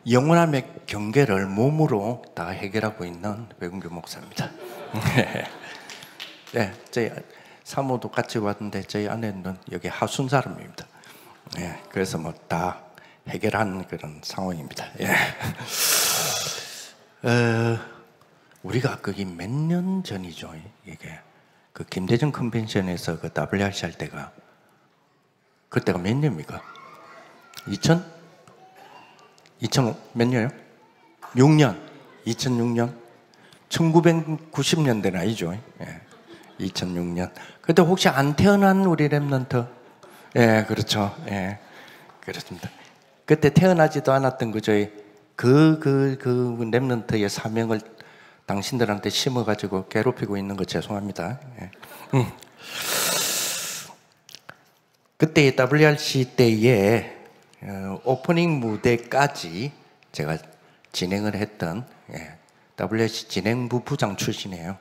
영원함의 경계를 몸으로 다 해결하고 있는 백운규 목사입니다. 네, 저희 사모도 같이 왔는데 저희 아내는 여기 하순 사람입니다. 네, 그래서 뭐 다 해결한 그런 상황입니다. 예. 우리가 그게 몇 년 전이죠. 이게 그 김대중 컨벤션에서 그 WRC 할 때가 그때가 몇 년입니까? 2000 몇 년이요? 6년. 2006년. 1990년대는 아니죠. 예. 2006년. 그때 혹시 안 태어난 우리 랩런트? 예, 그렇죠. 예. 그렇습니다. 그때 태어나지도 않았던 그저 그 랩런트의 사명을 당신들한테 심어가지고 괴롭히고 있는 거 죄송합니다. 예. 그때 WRC 때에 오프닝 무대까지 제가 진행을 했던 WRC 진행부 부장 출신이에요.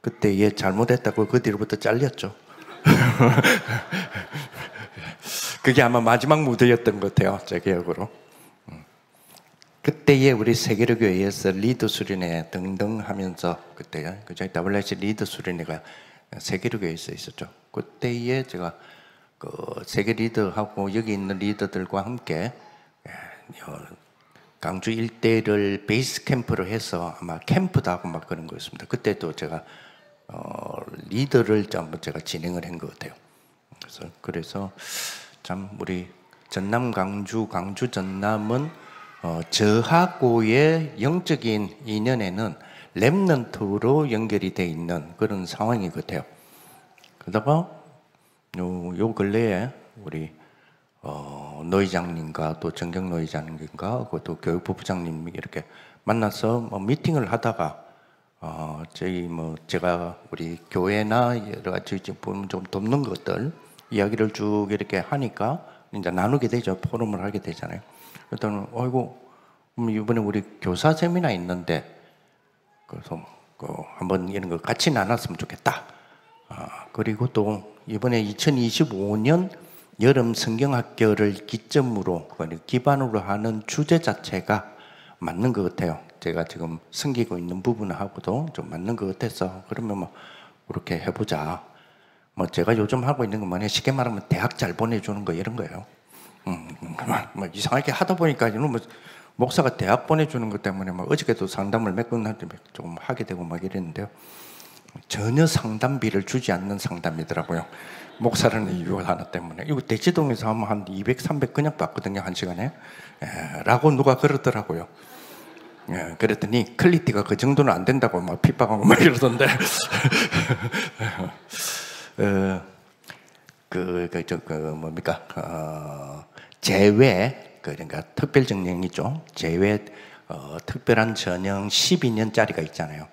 그때 얘 잘못했다고 그 뒤로부터 잘렸죠. 그게 아마 마지막 무대였던 것 같아요. 제 기억으로. 그때에 우리 세계로교회에서 리더 수련회 등등 하면서 그때 그저 WRC 리더 수련회가 세계로교회에서 있었죠. 그때에 제가 그 세계 리더하고 여기 있는 리더들과 함께 강주 일대를 베이스 캠프로 해서 아마 캠프도 하고 막 그런 거였습니다. 그때도 제가 리더를 한번 제가 진행을 한 것 같아요. 그래서 참 우리 전남 강주 전남은 저하고의 영적인 인연에는 렘넌트로 연결이 돼 있는 그런 상황인 것 같아요. 그러다가 요 근래에 우리 노회장님과 또 정경 노회장님과 또 교육부 부장님 이렇게 만나서 뭐 미팅을 하다가 저희 뭐 제가 우리 교회나 여러 가지 좀 돕는 것들 이야기를 쭉 이렇게 하니까 이제 나누게 되죠. 포럼을 하게 되잖아요. 그랬더니 어이구 이번에 우리 교사 세미나 있는데 그래서 한번 이런 거 같이 나눴으면 좋겠다. 그리고 또 이번에 2025년 여름 성경학교를 기점으로 기반으로 하는 주제 자체가 맞는 것 같아요. 제가 지금 섬기고 있는 부분하고도 좀 맞는 것 같아서 그러면 뭐 그렇게 해보자. 뭐 제가 요즘 하고 있는 건 뭐냐 쉽게 말하면 대학 잘 보내주는 거 이런 거예요. 뭐 이상하게 하다 보니까 뭐 목사가 대학 보내주는 것 때문에 막 어저께도 상담을 몇 번 조금 하게 되고 막 이랬는데요. 전혀 상담비를 주지 않는 상담이더라고요. 목사라는 이유 하나 때문에. 이거 대치동에서 하면 한 200, 300 그냥 받거든요. 한 시간에. 라고 누가 그러더라고요. 그랬더니 퀄리티가 그 정도는 안 된다고 막 핍박하고 막 이러던데. 뭡니까? 제외, 그러니까 특별 전형이죠. 제외, 특별한 전형 12년짜리가 있잖아요.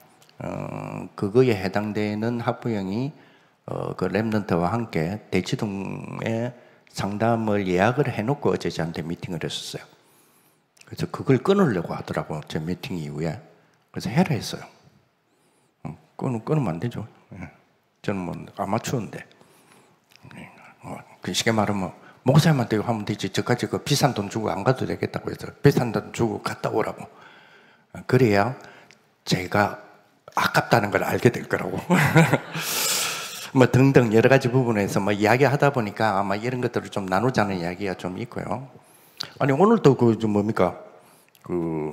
그거에 해당되는 학부형이 그 랩런트와 함께 대치동에 상담을 예약을 해놓고 어제 저한테 미팅을 했었어요. 그래서 그걸 끊으려고 하더라고 제 미팅 이후에. 그래서 해라 했어요. 끊으면 안 되죠. 저는 뭐 아마추어인데. 그 쉽게 말하면 목사님한테 하면 되지. 저까지 그 비싼 돈 주고 안 가도 되겠다고 해서 비싼 돈 주고 갔다 오라고. 그래야 제가 아깝다는 걸 알게 될 거라고. 뭐 등등 여러 가지 부분에서 뭐 이야기하다 보니까 아마 이런 것들을 좀 나누자는 이야기가 좀 있고요. 아니 오늘도 그 좀 뭡니까 그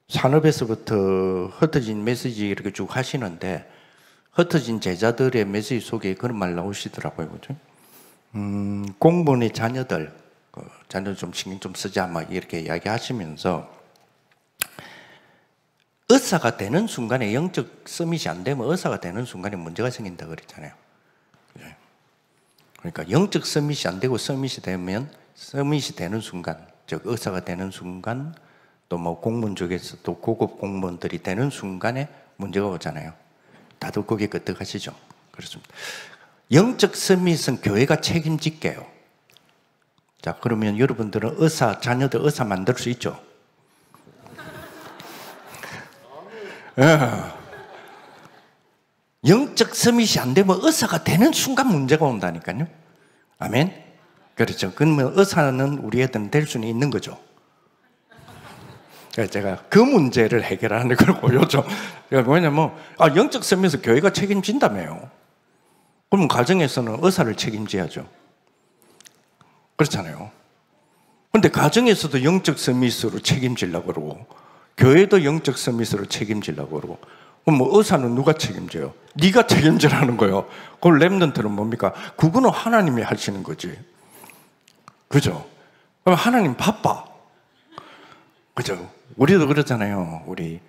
산업에서부터 흩어진 메시지 이렇게 쭉 하시는데 흩어진 제자들의 메시지 속에 그런 말 나오시더라고요, 그죠? 공무원의 자녀들, 자녀 좀 신경 좀 쓰자 막 이렇게 이야기하시면서 의사가 되는 순간에 영적 서밋이 안 되면 의사가 되는 순간에 문제가 생긴다 그랬잖아요. 그러니까 영적 서밋이 안 되고 서밋이 되면 서밋이 되는 순간, 즉 의사가 되는 순간, 또 뭐 공무원 쪽에서 또 고급 공무원들이 되는 순간에 문제가 오잖아요. 다들 거기에 끄떡하시죠. 그렇습니다. 영적 서밋은 교회가 책임질게요. 자, 그러면 여러분들은 자녀들 의사 만들 수 있죠. 영적 서밋이 안 되면 의사가 되는 순간 문제가 온다니까요. 아멘. 그렇죠. 그러면 의사는 우리 애들은 될 수는 있는 거죠. 그래서 제가 그 문제를 해결하는 걸 보여줘. 왜냐면 영적 섬에서 교회가 책임진다며요. 그러면 가정에서는 의사를 책임져야죠. 그렇잖아요. 근데 가정에서도 영적 서밋으로 책임지려고 그러고 교회도 영적 서밋으로 책임지려고 그러고 그럼 뭐 의사는 누가 책임져요? 네가 책임지라는 거예요. 그걸 렘넌트는 뭡니까? 그거는 하나님이 하시는 거지. 그죠? 그럼 하나님 바빠. 그죠? 우리도 그러잖아요. 우리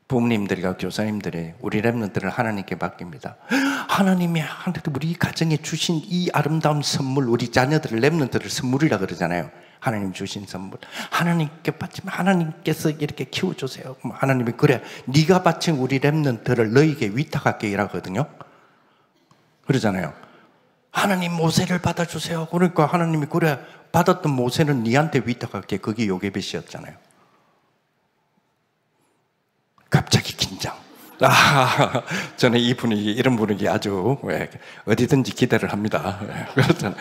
부모님들과 교사님들이 우리 렘넌트를 하나님께 맡깁니다. 하나님이 우리 가정에 주신 이 아름다운 선물, 우리 자녀들을 렘넌트를 선물이라 그러잖아요. 하나님 주신 선물. 하나님께 바치면 하나님께서 이렇게 키워주세요. 하나님이 그래, 네가 바친 우리 렘넌트를 너에게 위탁할게 이라거든요. 그러잖아요. 하나님 모세를 받아주세요. 그러니까 하나님이 그래, 받았던 모세는 네한테 위탁할게. 그게 요게벳이었잖아요. 갑자기 긴장. 저는 이 분위기, 이런 분위기 아주 어디든지 기대를 합니다. 그렇잖아요.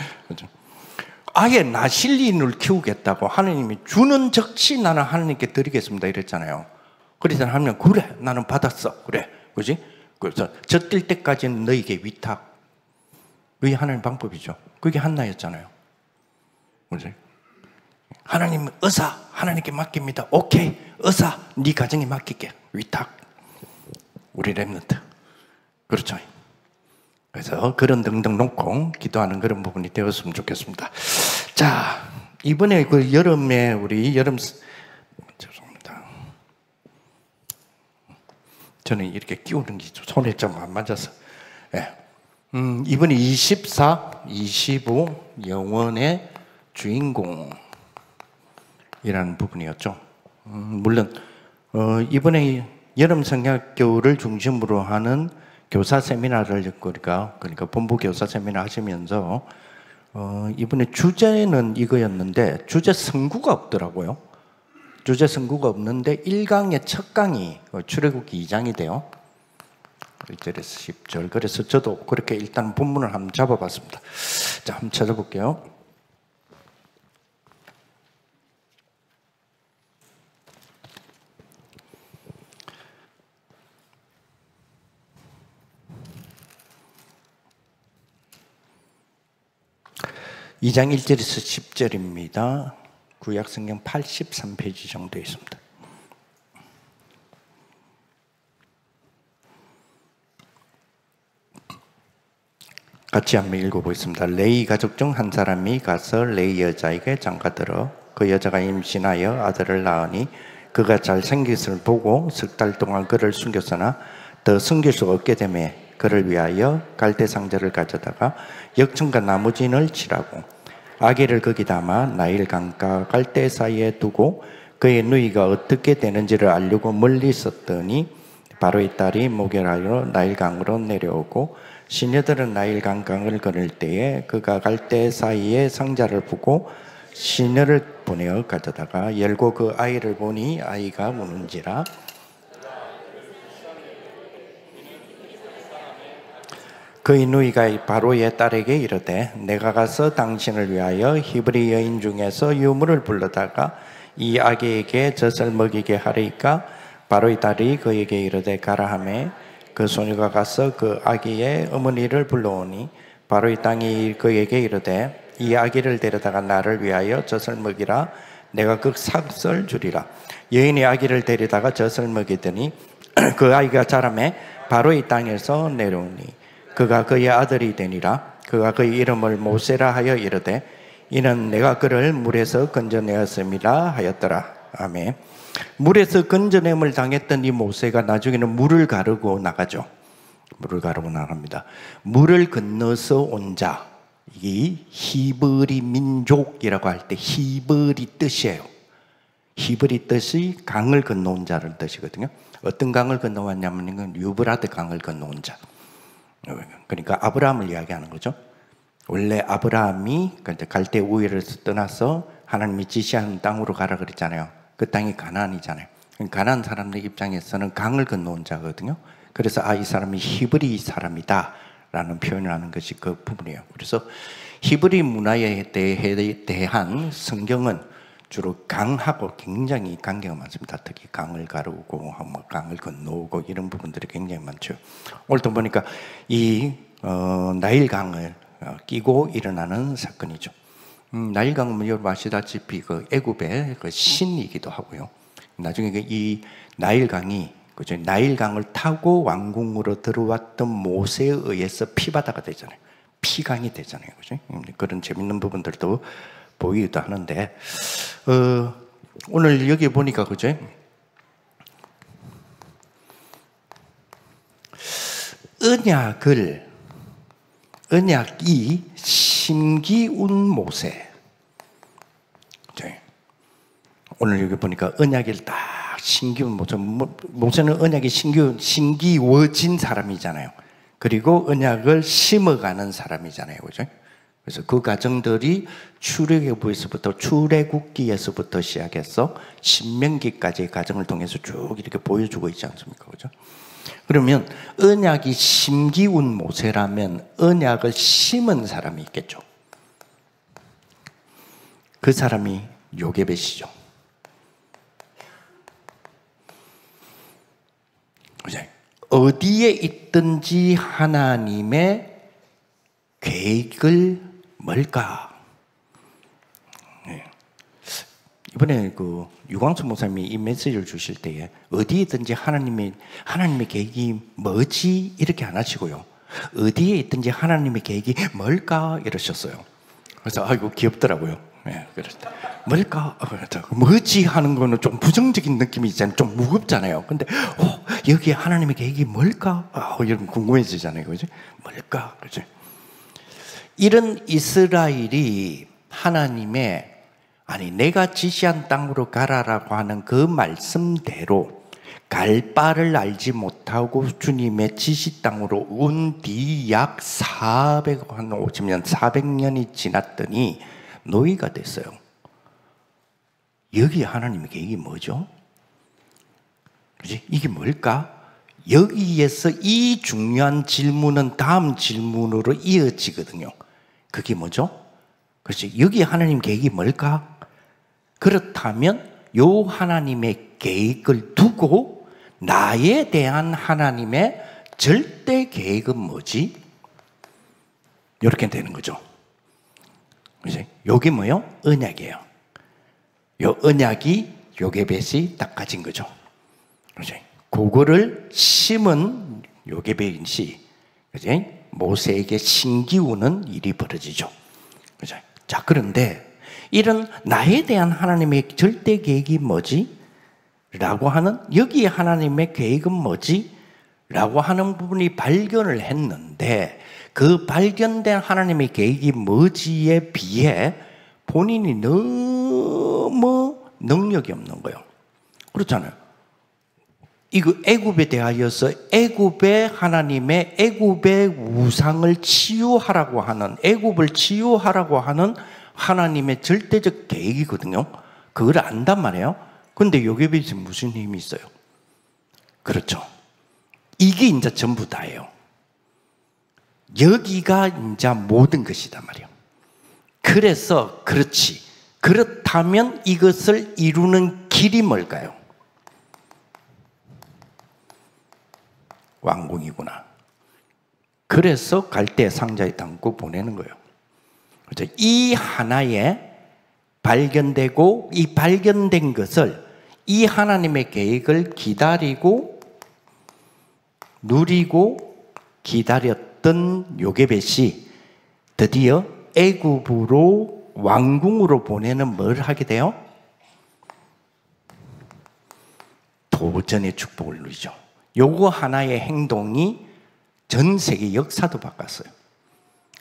아예 나실린을 키우겠다고 하나님이 주는 적시 나는 하나님께 드리겠습니다 이랬잖아요. 그래서 하면 그래, 나는 받았어. 그래, 그지? 그래서 젖들 때까지는 너에게 위탁. 그게 하나님 방법이죠. 그게 한나였잖아요. 그지? 하나님 의사 하나님께 맡깁니다. 오케이, 의사 네 가정에 맡길게. 위탁. 우리 렘넌트. 그렇죠. 그래서 그런 등등 놓고 기도하는 그런 부분이 되었으면 좋겠습니다. 자, 이번에 그 여름에 우리 죄송합니다. 저는 이렇게 끼우는 게 손에 좀 안 맞아서. 네. 이번에 24, 25 영원의 주인공이라는 부분이었죠. 물론 이번에 여름 성경학교를 중심으로 하는 교사 세미나를 그러니까 본부 교사 세미나 하시면서 이번에 주제는 이거였는데 주제 선구가 없더라고요. 주제 선구가 없는데 1강의 첫 강이 출애굽기 2장이 돼요. 1절에서 10절. 그래서 저도 그렇게 일단 본문을 한번 잡아봤습니다. 자, 한번 찾아볼게요. 이 장 1절에서 10절입니다. 구약성경 83페이지 정도 있습니다. 같이 한번 읽어보겠습니다. 레위 가족 중 한 사람이 가서 레위 여자에게 장가들어 그 여자가 임신하여 아들을 낳으니 그가 잘생겼을 보고 석 달 동안 그를 숨겼으나 더 숨길 수 없게 되매 그를 위하여 갈대 상자를 가져다가 역청과 나무진을 치라고 아기를 거기 담아 나일 강과 갈대 사이에 두고 그의 누이가 어떻게 되는지를 알려고 멀리 있었더니 바로의 딸이 목욕하러 나일 강으로 내려오고 시녀들은 나일 강을 건널 때에 그가 갈대 사이에 상자를 보고 시녀를 보내어 가져다가 열고 그 아이를 보니 아이가 우는지라 그의 누이가 바로의 딸에게 이르되 내가 가서 당신을 위하여 히브리 여인 중에서 유물을 불러다가 이 아기에게 젖을 먹이게 하리까 바로의 딸이 그에게 이르되 가라 하매 그 소녀가 가서 그 아기의 어머니를 불러오니 바로의 땅이 그에게 이르되 이 아기를 데려다가 나를 위하여 젖을 먹이라 내가 그 삭을 주리라. 여인이 아기를 데려다가 젖을 먹이더니 그 아이가 자라매 바로의 땅에서 내려오니 그가 그의 아들이 되니라. 그가 그의 이름을 모세라 하여 이르되 이는 내가 그를 물에서 건져내었음이라 하였더라. 아멘. 물에서 건져냄을 당했던 이 모세가 나중에는 물을 가르고 나가죠. 물을 가르고 나갑니다. 물을 건너서 온 자, 이 히브리 민족이라고 할 때 히브리 뜻이에요. 히브리 뜻이 강을 건너온 자를 뜻이거든요. 어떤 강을 건너왔냐면 이건 유브라데 강을 건너온 자. 그러니까 아브라함을 이야기하는 거죠. 원래 아브라함이 갈대 우엘에서 떠나서 하나님이 지시하는 땅으로 가라 그랬잖아요. 그 땅이 가나안이잖아요. 가나안 사람들 입장에서는 강을 건너온 자거든요. 그래서 이 사람이 히브리 사람이다 라는 표현을 하는 것이 그 부분이에요. 그래서 히브리 문화에 대한 성경은 주로 강하고 굉장히 관계가 많습니다. 특히 강을 가르고 강을 건너오고 이런 부분들이 굉장히 많죠. 오늘도 보니까 이 나일강을 끼고 일어나는 사건이죠. 나일강은 여러분 아시다시피 그 애굽의 그 신이기도 하고요. 나중에 이 나일강이 그죠? 나일강을 타고 왕궁으로 들어왔던 모세에 의해서 피바다가 되잖아요. 피강이 되잖아요. 그죠? 그런 재밌는 부분들도 보이기도 하는데, 오늘 여기 보니까, 그죠? 언약이 심기운 모세. 그죠? 오늘 여기 보니까 언약을 딱 심기운 모세. 모세는 언약이 심기워진 사람이잖아요. 그리고 언약을 심어가는 사람이잖아요. 그죠? 그래서 그 과정들이 출애굽에서부터 출애굽기에서부터 시작해서 신명기까지의 과정을 통해서 쭉 이렇게 보여주고 있지 않습니까? 그죠? 그러면 언약이 심기운 모세라면 언약을 심은 사람이 있겠죠. 그 사람이 요게벳이죠. 그죠? 어디에 있든지 하나님의 계획을 뭘까? 네. 이번에 그 유광수 목사님이 이 메시지를 주실 때에 어디에든지 하나님의 계획이 뭐지? 이렇게 안 하시고요. 어디에 있든지 하나님의 계획이 뭘까? 이러셨어요. 그래서 아이고 귀엽더라고요. 네, 그래서 뭘까? 뭐지? 하는 거는 좀 부정적인 느낌이 있잖아요. 좀 무겁잖아요. 근데 여기에 하나님의 계획이 뭘까? 여러분 궁금해지잖아요. 그죠? 뭘까? 그죠? 이런 이스라엘이 하나님의 내가 지시한 땅으로 가라라고 하는 그 말씀대로 갈 바를 알지 못하고 주님의 지시 땅으로 온 뒤 약 400년이 지났더니 노예가 됐어요. 여기 하나님의 계획이 뭐죠? 그지? 이게 뭘까? 여기에서 이 중요한 질문은 다음 질문으로 이어지거든요. 그게 뭐죠? 그렇지. 여기 하나님 계획이 뭘까? 그렇다면 요 하나님의 계획을 두고 나에 대한 하나님의 절대 계획은 뭐지? 이렇게 되는 거죠. 그렇지? 요게 뭐요? 언약이에요. 요 언약이 요게벳이 딱 가진 거죠. 그렇지? 그거를 심은 요게벳이 그렇지? 모세에게 심기우는 일이 벌어지죠. 그죠? 자, 그런데 이런 나에 대한 하나님의 절대 계획이 뭐지? 라고 하는 여기에 하나님의 계획은 뭐지? 라고 하는 부분이 발견을 했는데 그 발견된 하나님의 계획이 뭐지에 비해 본인이 너무 능력이 없는 거예요. 그렇잖아요. 이거 애굽에 대하여서 애굽의 하나님의 애굽의 우상을 치유하라고 하는 애굽을 치유하라고 하는 하나님의 절대적 계획이거든요. 그걸 안단 말이에요. 근데 요게벳이 무슨 힘이 있어요? 그렇죠. 이게 이제 전부 다예요. 여기가 이제 모든 것이단 말이에요. 그래서 그렇지. 그렇다면 이것을 이루는 길이 뭘까요? 왕궁이구나. 그래서 갈대 상자에 담고 보내는 거예요. 그렇죠? 이 하나에 발견되고 이 발견된 것을 이 하나님의 계획을 기다리고 누리고 기다렸던 요게벳이 드디어 애굽으로 왕궁으로 보내는 뭘 하게 돼요? 도전의 축복을 누리죠. 요거 하나의 행동이 전 세계 역사도 바꿨어요.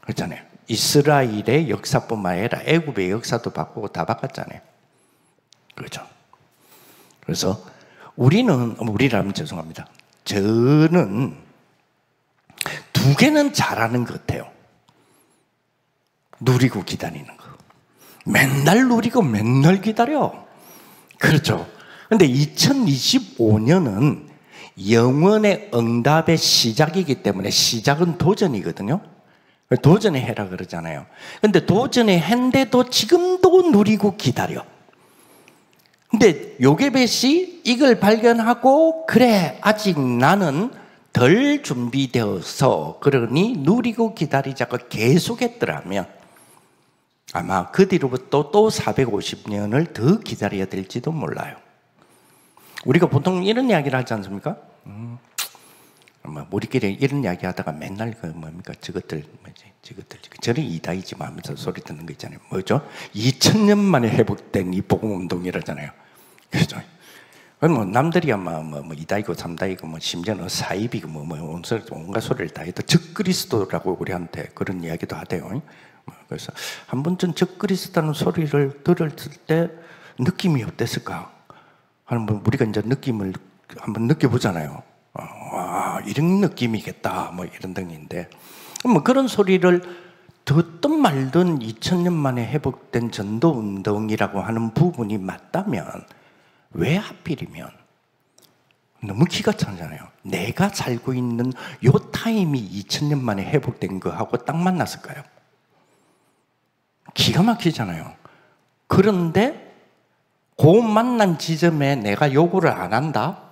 그렇잖아요. 이스라엘의 역사뿐만 아니라 애굽의 역사도 바꾸고 다 바꿨잖아요. 그렇죠. 그래서 우리라면 죄송합니다. 저는 두 개는 잘하는 것 같아요. 누리고 기다리는 거. 맨날 누리고 맨날 기다려. 그렇죠. 근데 2025년은 영원의 응답의 시작이기 때문에 시작은 도전이거든요. 도전해라 그러잖아요. 근데 도전했는데도 지금도 누리고 기다려. 근데 요게벳이 이걸 발견하고 그래 아직 나는 덜 준비되어서 그러니 누리고 기다리자고 계속했더라면 아마 그 뒤로부터 또 450년을 더 기다려야 될지도 몰라요. 우리가 보통 이런 이야기를 하지 않습니까? 우리끼리 이런 이야기 하다가 맨날 그 뭡니까? 저것들 저는 이다이지 하면서 소리 듣는 거 있잖아요. 뭐죠? 2000년 만에 회복된 이 복음 운동이라잖아요. 그죠? 그럼 남들이야 이다이고 삼다이고 심지어는 사입이고 온갖 소리를 다 해도 적그리스도라고 우리한테 그런 이야기도 하대요. 그래서 한 번쯤 적그리스도라는 소리를 들을 때 느낌이 어땠을까? 한번 우리가 이제 느낌을 한번 느껴보잖아요. 이런 느낌이겠다, 이런 등인데, 그런 소리를 듣든 말든 2000년 만에 회복된 전도 운동이라고 하는 부분이 맞다면, 왜 하필이면 너무 기가 차잖아요. 내가 살고 있는 요 타임이 2000년 만에 회복된 거하고 딱 만났을까요? 기가 막히잖아요. 그런데 그 만난 지점에 내가 요구를 안 한다?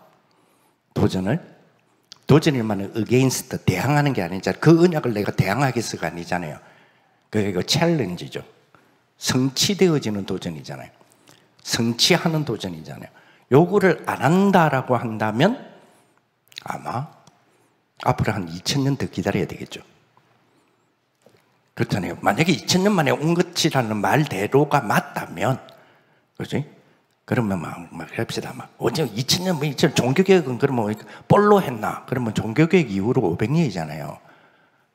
도전이면 against, 대항하는 게 아니잖아요. 그 언약을 내가 대항하겠어가 아니잖아요. 그게 챌린지죠. 성취되어지는 도전이잖아요. 성취하는 도전이잖아요. 요구를 안 한다라고 한다면 아마 앞으로 한 2000년 더 기다려야 되겠죠. 그렇잖아요. 만약에 2000년 만에 온 것이라는 말대로가 맞다면, 그렇지? 그러면 합시다. 어제 2000년, 종교개혁은 그러면 뻘로 했나? 그러면 종교개혁 이후로 500년이잖아요.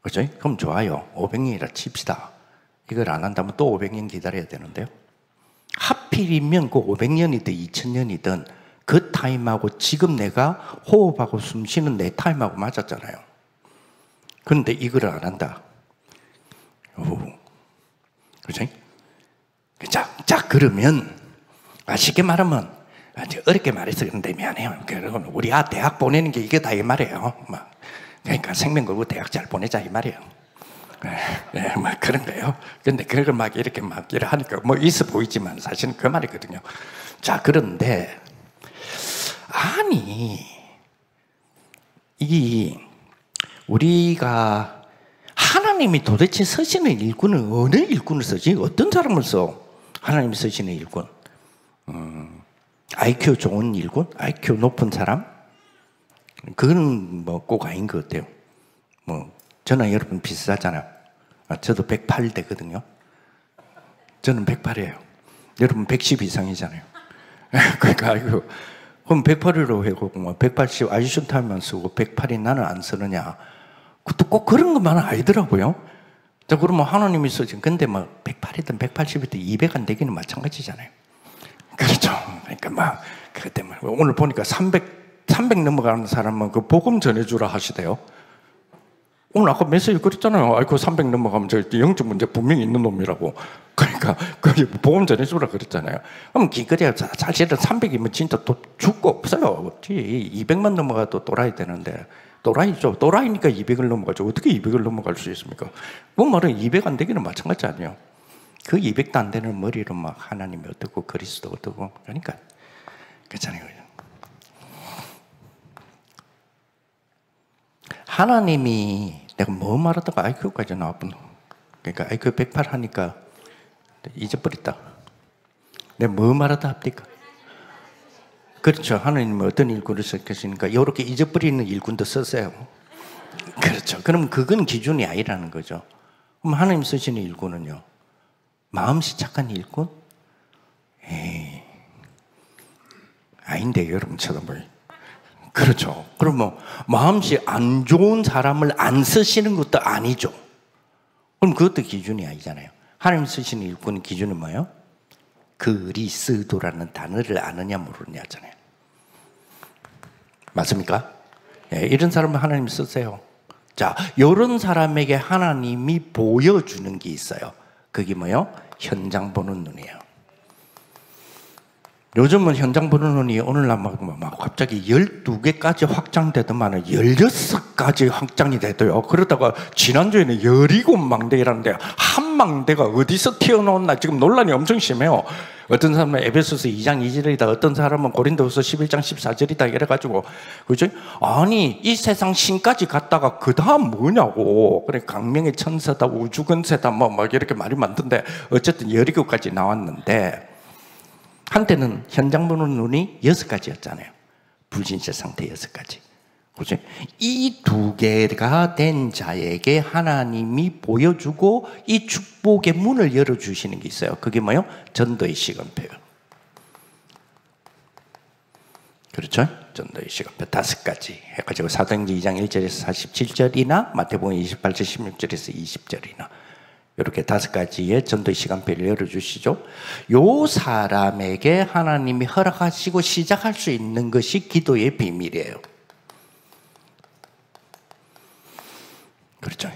그렇죠? 그럼 좋아요. 500년이라 칩시다. 이걸 안 한다면 또 500년 기다려야 되는데요. 하필이면 그 500년이든 2000년이든 그 타임하고 지금 내가 호흡하고 숨 쉬는 내 타임하고 맞았잖아요. 그런데 이걸 안 한다. 그렇죠? 자, 그러면 쉽게 말하면 어렵게 말해서 그런데 미안해요. 우리 대학 보내는 게 이게 다 이 말이에요. 그러니까 생명 걸고 대학 잘 보내자 이 말이에요. 그런 거예요. 근데 그걸 이렇게 하니까 있어 보이지만 사실은 그 말이거든요. 자, 그런데 우리가 하나님이 도대체 쓰시는 일꾼은 어느 일꾼을 쓰지? 어떤 사람을 써? 하나님이 쓰시는 일꾼. IQ 좋은 일꾼? IQ 높은 사람? 그건 꼭 아닌 것 같아요. 저는 여러분 비슷하잖아요. 저도 108대거든요. 저는 108이에요. 여러분 110 이상이잖아요. 그러니까 그럼 108이라고 해고 180 아이션 타임만 쓰고 108이 나는 안 쓰느냐? 그것도 꼭 그런 것만은 아니더라고요. 자, 그러면 하나님이 쓰지. 근데 108이든 180이든 200 안 되기는 마찬가지잖아요. 그렇죠. 그러니까 그것 때문에 오늘 보니까 300 넘어가는 사람은 그 복음 전해주라 하시대요. 오늘 아까 메시지 그랬잖아요. 그 300 넘어가면 저 영적 문제 분명히 있는 놈이라고. 그러니까 그 복음 전해주라 그랬잖아요. 그럼 기껏해야 사실은 300이면 진짜 또 죽고 없어요. 200만 넘어가도 또라이 되는데 또라이죠. 또라이니까 200을 넘어가죠. 어떻게 200을 넘어갈 수 있습니까? 뭐 말은 200 안 되기는 마찬가지 아니에요. 그 200도 안 되는 머리로 하나님이 어떻고 그리스도 어떻고 그러니까 그렇잖아요. 하나님이 내가 뭐 말하다가 IQ까지 나왔군. 그러니까 IQ 108 하니까 잊어버렸다. 내가 뭐 말하다 합니까? 그렇죠. 하나님은 어떤 일꾼을 쓰시니까 이렇게 잊어버리는 일꾼도 쓰세요. 그렇죠. 그럼 그건 기준이 아니라는 거죠. 그럼 하나님 쓰시는 일꾼은요? 마음씨 착한 일꾼? 아닌데 여러분 쳐다봐요. 그렇죠. 그러면 마음씨 안 좋은 사람을 안 쓰시는 것도 아니죠. 그럼 그것도 기준이 아니잖아요. 하나님 쓰시는 일꾼의 기준은 뭐예요? 그리스도라는 단어를 아느냐 모르느냐잖아요. 맞습니까? 이런 사람은 하나님 쓰세요. 자, 이런 사람에게 하나님이 보여주는 게 있어요. 그게 뭐예요? 현장 보는 눈이에요. 요즘은 현장 번호론이 오늘날 막 갑자기 12개까지 확장되더만 16가지 확장이 되더요. 그러다가 지난주에는 17망대라는데 한 망대가 어디서 튀어나왔나 지금 논란이 엄청 심해요. 어떤 사람은 에베소서 2장 2절이다, 어떤 사람은 고린도후서 11장 14절이다 이래가지고, 그죠? 아니 이 세상 신까지 갔다가 그 다음 뭐냐고. 그래 강명의 천사다, 우주근세다 막 이렇게 말이 많던데 어쨌든 17가지 나왔는데, 한때는 현장 번호론이 6가지였잖아요. 불신실 상태 6가지. 그죠? 이 2개가 된 자에게 하나님이 보여주고 이 축복의 문을 열어주시는 게 있어요. 그게 뭐예요? 전도의 시간표요. 그렇죠? 전도의 시간표 5가지 해가지고 사도행전 2장 1절에서 47절이나 마태복음 28절 16절에서 20절이나 이렇게 5가지의 전도의 시간표를 열어주시죠. 요 사람에게 하나님이 허락하시고 시작할 수 있는 것이 기도의 비밀이에요. 그렇죠.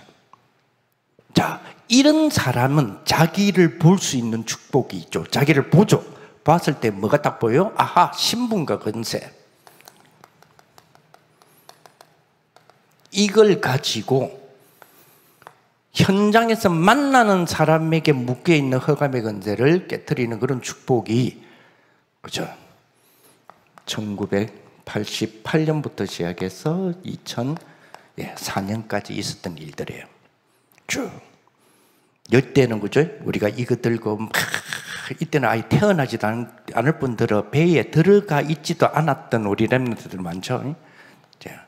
자, 이런 사람은 자기를 볼 수 있는 축복이 있죠. 자기를 보죠. 봤을 때 뭐가 딱 보여요? 아하, 신분과 권세. 이걸 가지고 현장에서 만나는 사람에게 묶여있는 흑암의 권세를 깨트리는 그런 축복이, 그죠? 1988년부터 시작해서 2004년까지 있었던 일들이에요. 쭉. 이때는, 그죠? 우리가 이거 들고, 이때는 아예 태어나지도 않을 뿐더러 배에 들어가 있지도 않았던 우리 렘넌트들 많죠? 자,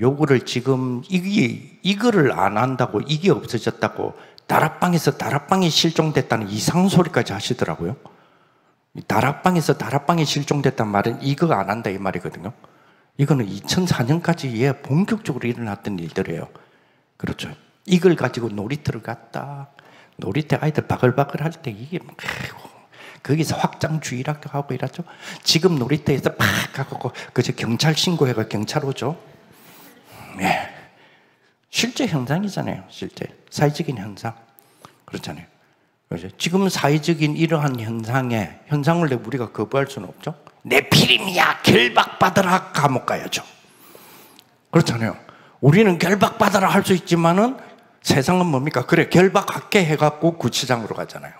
요거를 지금 이거를 안 한다고 이게 없어졌다고 다락방에서 다락방이 실종됐다는 이상한 소리까지 하시더라고요. 다락방에서 다락방이 실종됐단 말은 이거 안 한다 이 말이거든요. 이거는 2004년까지 본격적으로 일어났던 일들이에요. 그렇죠. 이걸 가지고 놀이터를 갔다. 놀이터 아이들 바글바글 할 때 이게 막 거기서 확장주의라고 하고 이러죠. 지금 놀이터에서 팍 가고 그저 경찰 신고해가 경찰 오죠. 네. 실제 현상이잖아요. 실제 사회적인 현상 그렇잖아요. 그렇죠? 지금 사회적인 이러한 현상을 우리가 거부할 수는 없죠. 내 피림이야 결박받으라 감옥 가야죠. 그렇잖아요. 우리는 결박받으라 할 수 있지만은 세상은 뭡니까? 그래 결박할게 해갖고 구치장으로 가잖아요.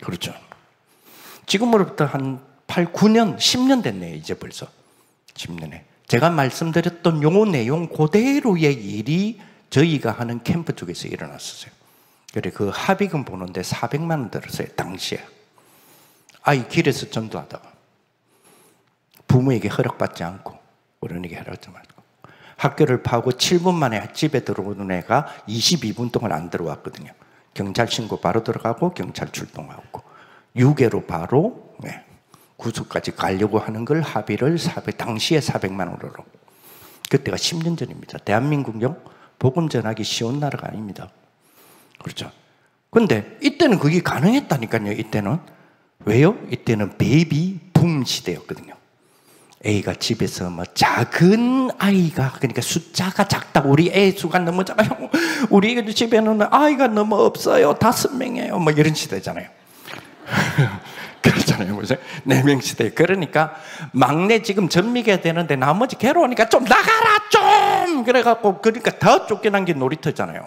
그렇죠. 지금으로부터 한 8, 9년, 10년 됐네요. 이제 벌써 10년에. 제가 말씀드렸던 요 내용 그대로의 일이 저희가 하는 캠프 쪽에서 일어났었어요. 그래 그 합의금 보는데 400만 원 들었어요. 당시에. 아이 길에서 전도하다가 부모에게 허락받지 않고 어른에게 허락받지 않고 학교를 파고 7분 만에 집에 들어오는 애가 22분 동안 안 들어왔거든요. 경찰 신고 바로 들어가고 경찰 출동하고 유괴로 바로 구속까지 가려고 하는 걸 합의를 당시에 400만 원으로. 그때가 10년 전입니다. 대한민국요 복음 전하기 쉬운 나라가 아닙니다. 그렇죠. 근데 이때는 그게 가능했다니까요. 이때는 왜요? 이때는 베이비 붐 시대였거든요. A가 집에서 뭐 작은 아이가 그러니까 숫자가 작다. 우리 애 수가 너무 작아요. 우리 집에는 아이가 너무 없어요. 5명이에요. 뭐 이런 시대잖아요. 그렇잖아요. 4명 시대. 그러니까 막내 지금 전미가 되는데 나머지 괴로우니까 좀 나가라 좀. 그래갖고 그러니까 더 쫓겨난 게 놀이터잖아요.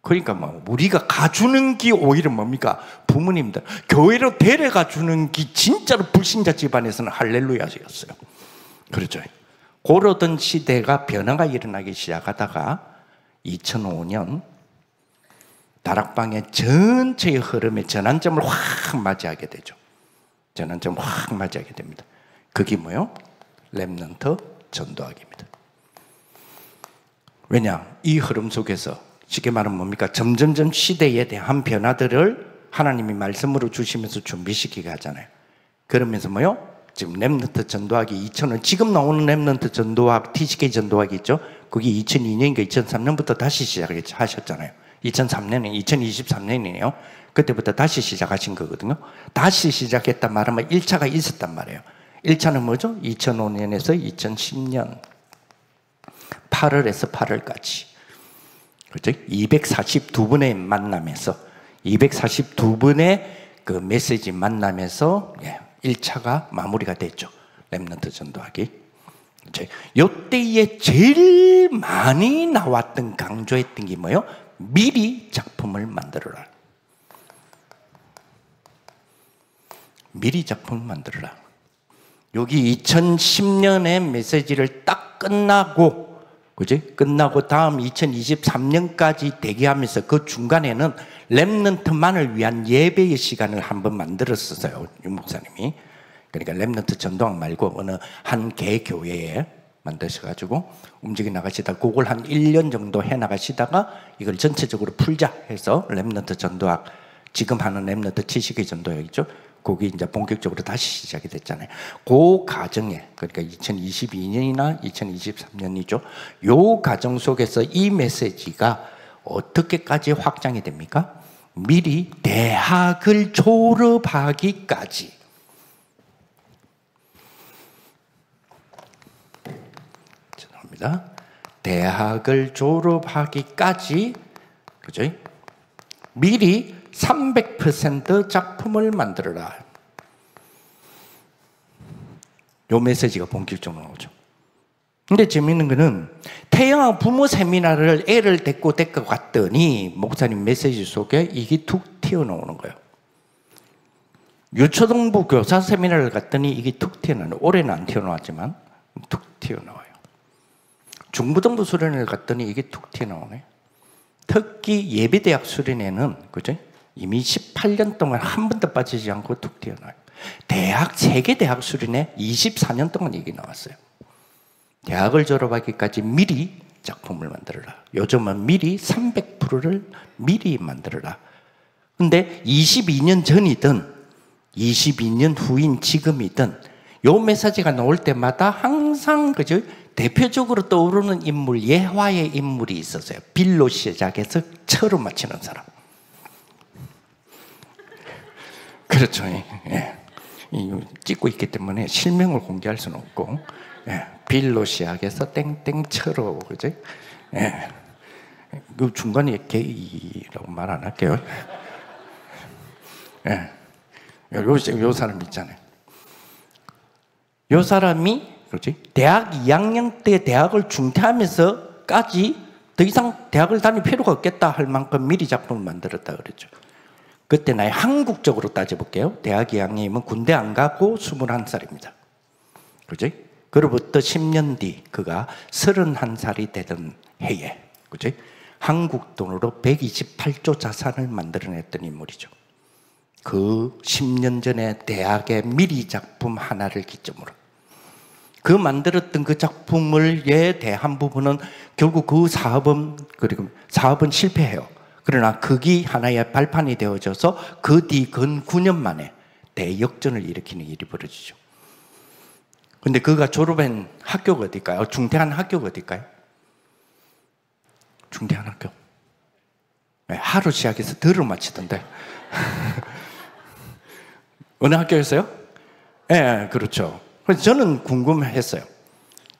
그러니까 뭐 우리가 가주는 게 오히려 뭡니까? 부모님들 교회로 데려가 주는 게 진짜로 불신자 집안에서는 할렐루야였어요. 그렇죠. 그러던 시대가 변화가 일어나기 시작하다가 2005년 다락방의 전체의 흐름의 전환점을 확 맞이하게 되죠. 전환점을 확 맞이하게 됩니다. 그게 뭐예요? 렘넌트 전도하기입니다. 왜냐? 이 흐름 속에서 쉽게 말하면 뭡니까? 점점점 시대에 대한 변화들을 하나님이 말씀으로 주시면서 준비시키게 하잖아요. 그러면서 뭐요? 지금 렘넌트 전도하기 2000원 지금 나오는 렘넌트 전도학 TCK 전도학이 있죠. 그게 2002년인가 2003년부터 다시 시작하셨잖아요. 2003년에 2023년이네요. 그때부터 다시 시작하신 거거든요. 다시 시작했단 말하면 1차가 있었단 말이에요. 1차는 뭐죠? 2005년에서 2010년 8월에서 8월까지 그렇죠? 242분의 만남에서 242분의 그 메시지 만남에서 1차가 마무리가 됐죠. 렘넌트 전도하기. 요때에 제일 많이 나왔던 강조했던 게 뭐예요? 미리 작품을 만들어라. 미리 작품을 만들어라. 여기 2010년에 메시지를 딱 끝나고, 그지? 끝나고 다음 2023년까지 대기하면서 그 중간에는 렘넌트만을 위한 예배의 시간을 한번 만들었었어요, 유 목사님이. 그러니까 렘넌트 전도학 말고 어느 한 개 교회에 만드셔가지고 움직여 나가시다 그걸 한 1년 정도 해 나가시다가 이걸 전체적으로 풀자 해서 렘넌트 전도학, 지금 하는 렘넌트 지식의 전도학 있죠? 거기 이제 본격적으로 다시 시작이 됐잖아요. 그 과정에, 그러니까 2022년이나 2023년이죠. 요 과정 속에서 이 메시지가 어떻게까지 확장이 됩니까? 미리 대학을 졸업하기까지. 죄송합니다. 대학을 졸업하기까지, 그죠? 미리 300% 작품을 만들어라. 요 메시지가 본격적으로 나오죠. 근데 재밌는 거는 태영아 부모 세미나를 애를 데리고 갔더니 목사님 메시지 속에 이게 툭 튀어나오는 거예요. 유초등부 교사 세미나를 갔더니 이게 툭 튀어나와요. 올해는 안 튀어나왔지만 툭 튀어나와요. 중부등부 수련회를 갔더니 이게 툭 튀어나오네. 특히 예비대학 수련회는, 그죠? 이미 18년 동안 한 번도 빠지지 않고 툭 튀어나와요. 세계대학 수련회 24년 동안 얘기 나왔어요. 대학을 졸업하기까지 미리 작품을 만들어라. 요즘은 미리 300%를 미리 만들어라. 근데 22년 전이든 22년 후인 지금이든 요 메시지가 나올 때마다 항상, 그죠? 대표적으로 떠오르는 인물, 예화의 인물이 있었어요. 빌로 시작해서 처로 맞히는 사람. 그렇죠. 예. 찍고 있기 때문에 실명을 공개할 수는 없고, 빌로 시작해서 땡땡처로, 그죠? 예. 그 중간에 게이라고 말 안 할게요. 예. 요 사람 있잖아요. 요 사람이, 그렇지? 대학 2학년 때 대학을 중퇴하면서까지 더 이상 대학을 다닐 필요가 없겠다 할 만큼 미리 작품을 만들었다 그랬죠. 그때 나이 한국적으로 따져볼게요. 대학 2학년이면 군대 안 가고 21살입니다. 그지? 그로부터 10년 뒤 그가 31살이 되던 해에, 그지? 한국 돈으로 128조 자산을 만들어냈던 인물이죠. 그 10년 전에 대학의 미리 작품 하나를 기점으로 그 만들었던 그 작품을 대한 부분은 결국 그 사업은 실패해요. 그러나 그게 하나의 발판이 되어져서 그 뒤 근 9년 만에 대역전을 일으키는 일이 벌어지죠. 근데 그가 졸업한 학교가 어딜까요? 중퇴한 학교가 어딜까요? 중퇴한 학교. 하루 시작해서 들을 마치던데. 어느 학교였어요? 그렇죠. 그래서 저는 궁금했어요.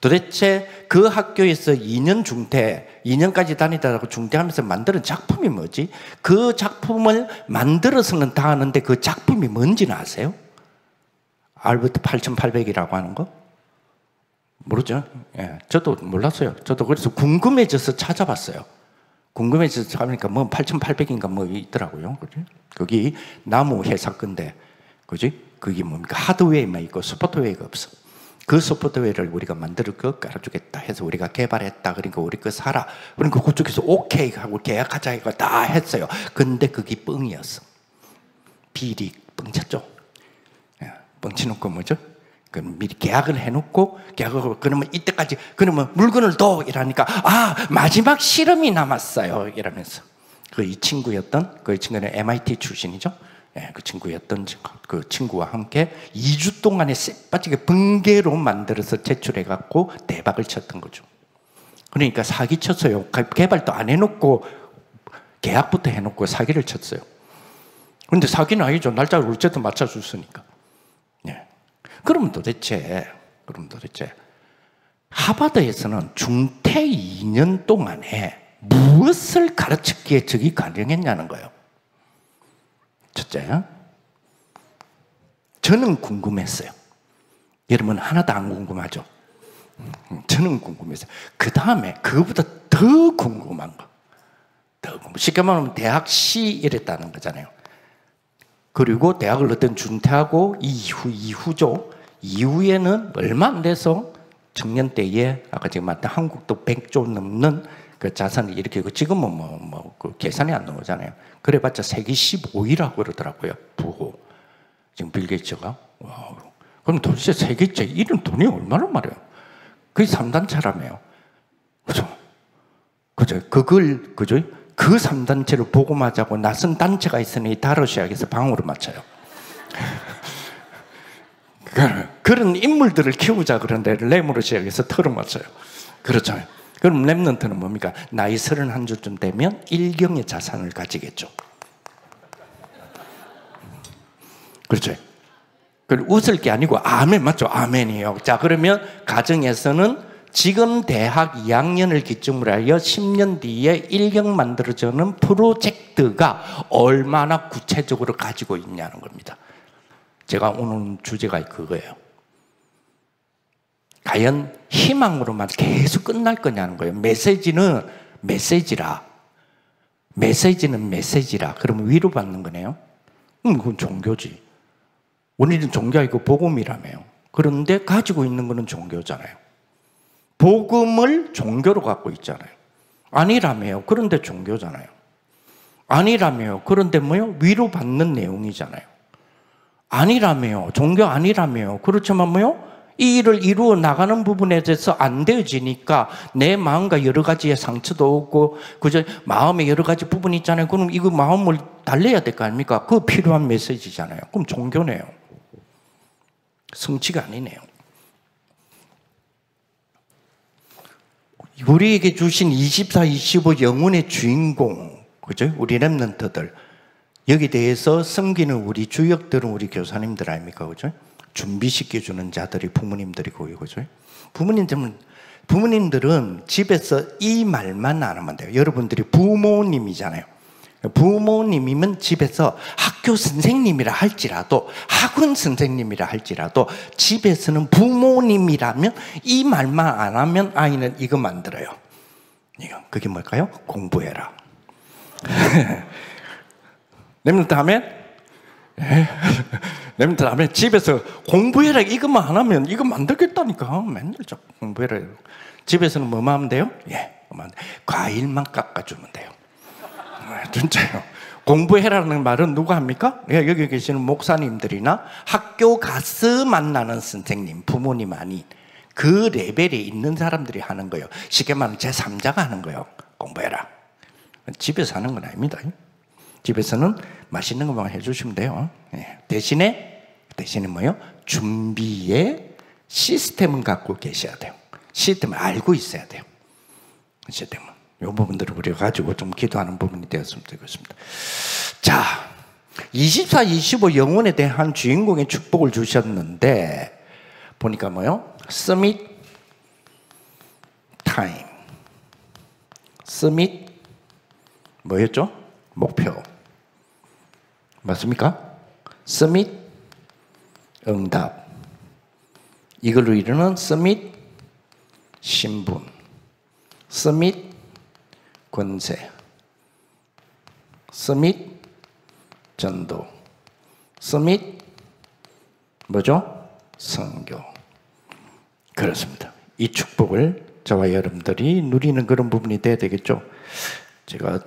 도대체 그 학교에서 2년 중퇴, 2년까지 다니다가 중퇴하면서 만드는 작품이 뭐지? 그 작품을 만들어서는 다 아는데 그 작품이 뭔지는 아세요? 알버트 8800이라고 하는 거? 모르죠? 저도 몰랐어요. 저도 그래서 궁금해져서 찾아봤어요. 궁금해져서 찾아보니까 뭐 8800인가 뭐 있더라고요. 그지? 거기 나무 회사 건데, 그지? 그게 뭡니까? 하드웨어만 있고 소프트웨어가 없어. 그 소프트웨어를 우리가 만들 거 깔아주겠다 해서 우리가 개발했다. 그러니까 우리 거 사라. 그러니까 그쪽에서 오케이 하고 계약하자 이거 다 했어요. 근데 그게 뻥이었어. 비리 뻥쳤죠. 뻥치놓고 뭐죠? 미리 계약을 해놓고 계약을 그러면 이때까지 그러면 물건을 더 이러니까 마지막 실험이 남았어요 이러면서 이 친구였던 그 친구는 MIT 출신이죠. 그 친구였던 그 친구와 함께 2주 동안에 쎄빠지게 번개로 만들어서 제출해갖고 대박을 쳤던 거죠. 그러니까 사기 쳤어요. 개발도 안 해놓고 계약부터 해놓고 사기를 쳤어요. 그런데 사기는 아니죠. 날짜를 어쨌든 맞춰줬으니까. 그러면 도대체 하버드에서는 중퇴 2년 동안에 무엇을 가르쳤기에 저기 가능했냐는 거예요. 첫째, 저는 궁금했어요. 여러분 하나도 안 궁금하죠? 저는 궁금했어요. 그 다음에 그거보다 더 궁금한 거. 쉽게 말하면 대학 시 이랬다는 거잖아요. 그리고 대학을 어떤 준퇴하고 이후죠. 이후에는 얼마 안 돼서 청년 때에 아까 지금 말했던 한국도 100조 넘는 그 자산을 일으키고 지금은 그 계산이 안 나오잖아요. 그래봤자 세계 15위라고 그러더라고요. 부호. 지금 빌 게이츠가. 와, 그럼 도대체 세계 제1은 돈이 얼마나 말이에요? 그게 3단체라며요. 그죠? 그죠? 그죠? 그 3단체를 보고맞자고 낯선 단체가 있으니 다루시아에서 방울을 맞춰요. 그런 인물들을 키우자 그런데 레모르시아에서 털을 맞춰요. 그렇잖아요. 그럼 렘넌트는 뭡니까? 나이 31주쯤 되면 일경의 자산을 가지겠죠. 그렇죠. 웃을 게 아니고 아멘 맞죠? 아멘이에요. 자, 그러면 가정에서는 지금 대학 2학년을 기점으로 하여 10년 뒤에 일경 만들어주는 프로젝트가 얼마나 구체적으로 가지고 있냐는 겁니다. 제가 오늘 주제가 그거예요. 과연 희망으로만 계속 끝날 거냐는 거예요. 메시지는 메시지라. 그러면 위로받는 거네요. 그건 종교지. 우리는 종교가 있고 복음이라며요. 그런데 가지고 있는 거는 종교잖아요. 복음을 종교로 갖고 있잖아요. 아니라며요. 그런데 종교잖아요. 아니라며요. 그런데 뭐요? 위로받는 내용이잖아요. 아니라며요. 종교 아니라며요. 그렇지만 뭐요? 이 일을 이루어 나가는 부분에 대해서 안 되어지니까 내 마음과 여러 가지의 상처도 오고 그저 마음에 여러 가지 부분이 있잖아요. 그럼 이거 마음을 달래야 될 거 아닙니까? 그거 필요한 메시지잖아요. 그럼 종교네요. 성취가 아니네요. 우리에게 주신 24, 25 영혼의 주인공, 그죠? 우리 렘넌트들. 여기에 대해서 섬기는 우리 주역들은 우리 교사님들 아닙니까? 그죠? 준비시켜주는 자들이 부모님들이고, 그죠? 부모님들은 집에서 이 말만 안 하면 돼요. 여러분들이 부모님이잖아요. 부모님이면 집에서 학교 선생님이라 할지라도, 학원 선생님이라 할지라도, 집에서는 부모님이라면 이 말만 안 하면 아이는 이거 만들어요. 그게 뭘까요? 공부해라. 렘넌트 하면? 렘넌트 하면 집에서 공부해라 이것만 안 하면 이거 만들겠다니까. 맨날 자꾸 공부해라. 집에서는 뭐만 하면 돼요? 과일만 깎아주면 돼요. 진짜요. 공부해라는 말은 누가 합니까? 여기 계시는 목사님들이나 학교 가서 만나는 선생님, 부모님 아닌 그 레벨에 있는 사람들이 하는 거예요. 쉽게 말하면 제3자가 하는 거예요. 공부해라. 집에서 하는 건 아닙니다. 집에서는 맛있는 것만 해주시면 돼요. 대신에 뭐요? 준비의 시스템을 갖고 계셔야 돼요. 시스템을 알고 있어야 돼요. 시스템은. 이 부분들을 우리가 가지고 좀 기도하는 부분이 되었으면 좋겠습니다. 자, 24, 25 영혼에 대한 주인공의 축복을 주셨는데 보니까 뭐요? 서밋 타임. 서밋 뭐였죠? 목표. 맞습니까? 서밋 응답. 이걸로 이루는 서밋 신분. 서밋 권세, 서밋 전도, 서밋 뭐죠? 선교. 그렇습니다. 이 축복을 저와 여러분들이 누리는 그런 부분이 돼야 되겠죠. 제가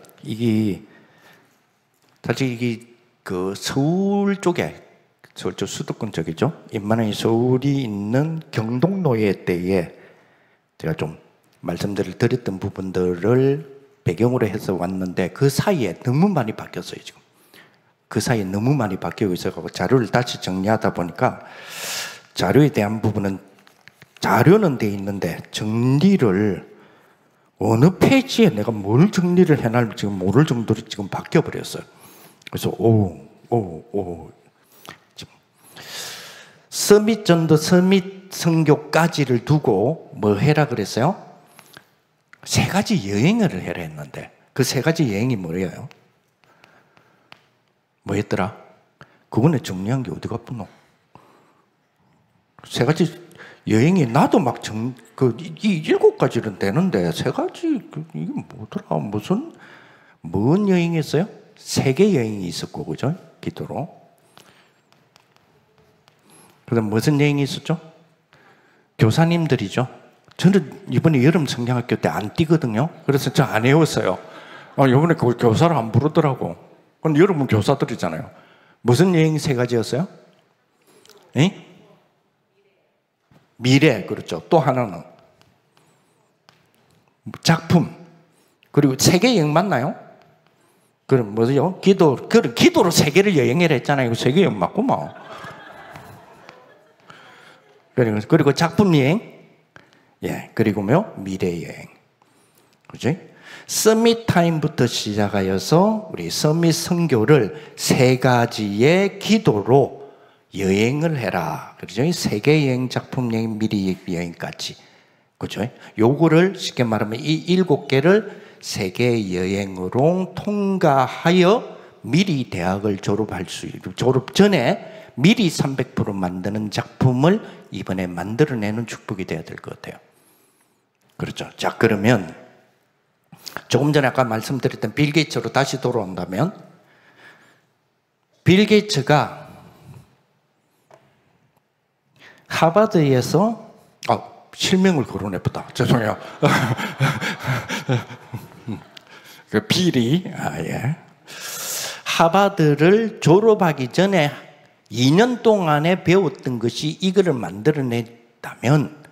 사실 그 서울 쪽에, 서울 쪽 수도권 쪽이죠. 인만의 서울이 있는 경동노예 때에 제가 좀 말씀들을 드렸던 부분들을 배경으로 해서 왔는데 그 사이에 너무 많이 바뀌었어요. 지금 그 사이에 너무 많이 바뀌고 있어서 자료를 다시 정리하다 보니까 자료에 대한 부분은 자료는 돼 있는데 정리를 어느 페이지에 내가 뭘 정리를 해놔야 지금 모를 정도로 지금 바뀌어 버렸어요. 그래서 서밋 전도, 서밋 선교까지를 두고 뭐 해라 그랬어요? 3가지 여행을 해라 했는데 그 3가지 여행이 뭐예요? 뭐였더라? 그거는 정리한 게 어디 갔노? 세 가지 여행이 나도 막 이 7가지는 되는데 세 가지 이게 뭐더라? 뭔 여행이었어요? 세계 여행이 있었고, 그죠? 기도로. 그다음 무슨 여행이 있었죠? 교사님들이죠. 저는 이번에 여름 성경학교 때 안 뛰거든요. 그래서 저 안 외웠어요. 이번에 교사를 안 부르더라고. 그럼 여러분 교사들이잖아요. 무슨 여행 세 가지였어요? 에? 미래, 그렇죠. 또 하나는 작품. 그리고 세계 여행 맞나요? 그럼 뭐죠? 기도로 세계를 여행을 했잖아요. 세계 여행 맞구만. 그리고 작품 여행, 예, 그리고 미래 여행, 그지? 서밋 타임부터 시작하여서 우리 서밋 선교를 세 가지의 기도로 여행을 해라, 그죠? 세계 여행, 작품 여행, 미래 여행까지, 그죠? 요거를 쉽게 말하면 이 7개를 세계 여행으로 통과하여 미리 대학을 졸업 전에 미리 300% 만드는 작품을 이번에 만들어내는 축복이 되어야 될 것 같아요. 그렇죠. 자, 그러면 조금 전에 아까 말씀드렸던 빌 게이츠로 다시 돌아온다면, 빌 게이츠가 하버드에서 실명을 거론해보다 죄송해요. 그 빌이 예. 하버드를 졸업하기 전에 2년 동안에 배웠던 것이 이거를 만들어냈다면,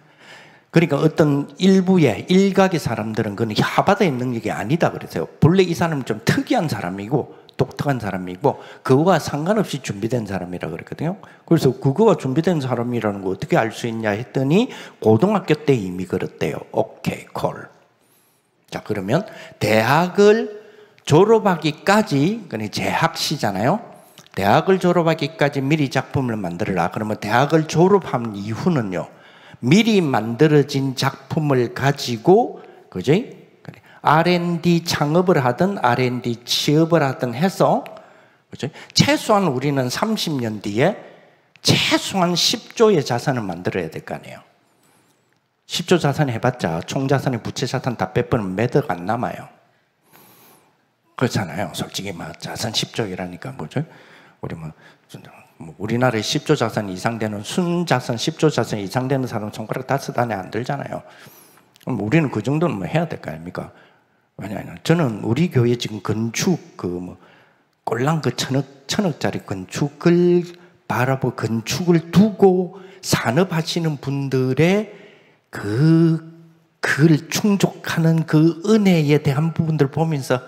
그러니까 어떤 일각의 사람들은 그건 하버드의 능력이 아니다 그랬어요. 본래 이 사람은 좀 특이한 사람이고 독특한 사람이고 그거와 상관없이 준비된 사람이라 그랬거든요. 그래서 그거가 준비된 사람이라는 거 어떻게 알 수 있냐 했더니 고등학교 때 이미 그랬대요. 오케이, 콜. 자, 그러면 대학을 졸업하기까지, 그러니까 재학시잖아요. 대학을 졸업하기까지 미리 작품을 만들어라. 그러면 대학을 졸업한 이후는요, 미리 만들어진 작품을 가지고, 그지? R&D 창업을 하든 R&D 취업을 하든 해서, 그지? 최소한 우리는 30년 뒤에 최소한 10조의 자산을 만들어야 될 거 아니에요. 10조 자산 해봤자 총 자산의 부채 자산 다 빼버리면 몇 억 안 남아요. 그렇잖아요. 솔직히 자산 10조이라니까 뭐죠? 우리나라에 10조 자산 이상 되는 순자산 10조 자산 이상 되는 사람은 손가락 5 안에 안 들잖아요. 그럼 우리는 그 정도는 해야 될 거 아닙니까? 왜냐하면 저는 우리 교회 지금 건축 꼴랑 천억짜리 건축을 바라보고 건축을 두고 산업하시는 분들의 그를 충족하는 그 은혜에 대한 부분들 보면서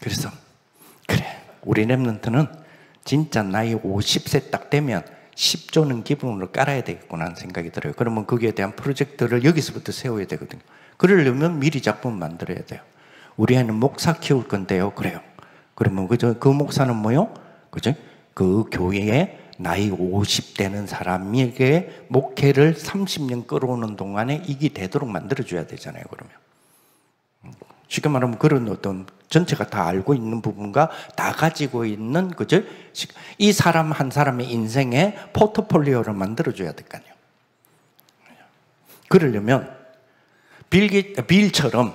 그래서 그래, 우리 랩런트는 진짜 나이 50세 딱 되면 10조는 기본으로 깔아야 되겠구나 하는 생각이 들어요. 그러면 거기에 대한 프로젝트를 여기서부터 세워야 되거든요. 그러려면 미리 작품 만들어야 돼요. 우리 애는 목사 키울 건데요. 그래요. 그러면 그 목사는 뭐요? 그죠? 그 교회에 나이 50 되는 사람에게 목회를 30년 끌어오는 동안에 이게 되도록 만들어줘야 되잖아요. 그러면 쉽게 말하면 그런 어떤 전체가 다 알고 있는 부분과 다 가지고 있는, 그죠? 이 사람 한 사람의 인생에 포트폴리오를 만들어줘야 될 거 아니에요. 그러려면 빌처럼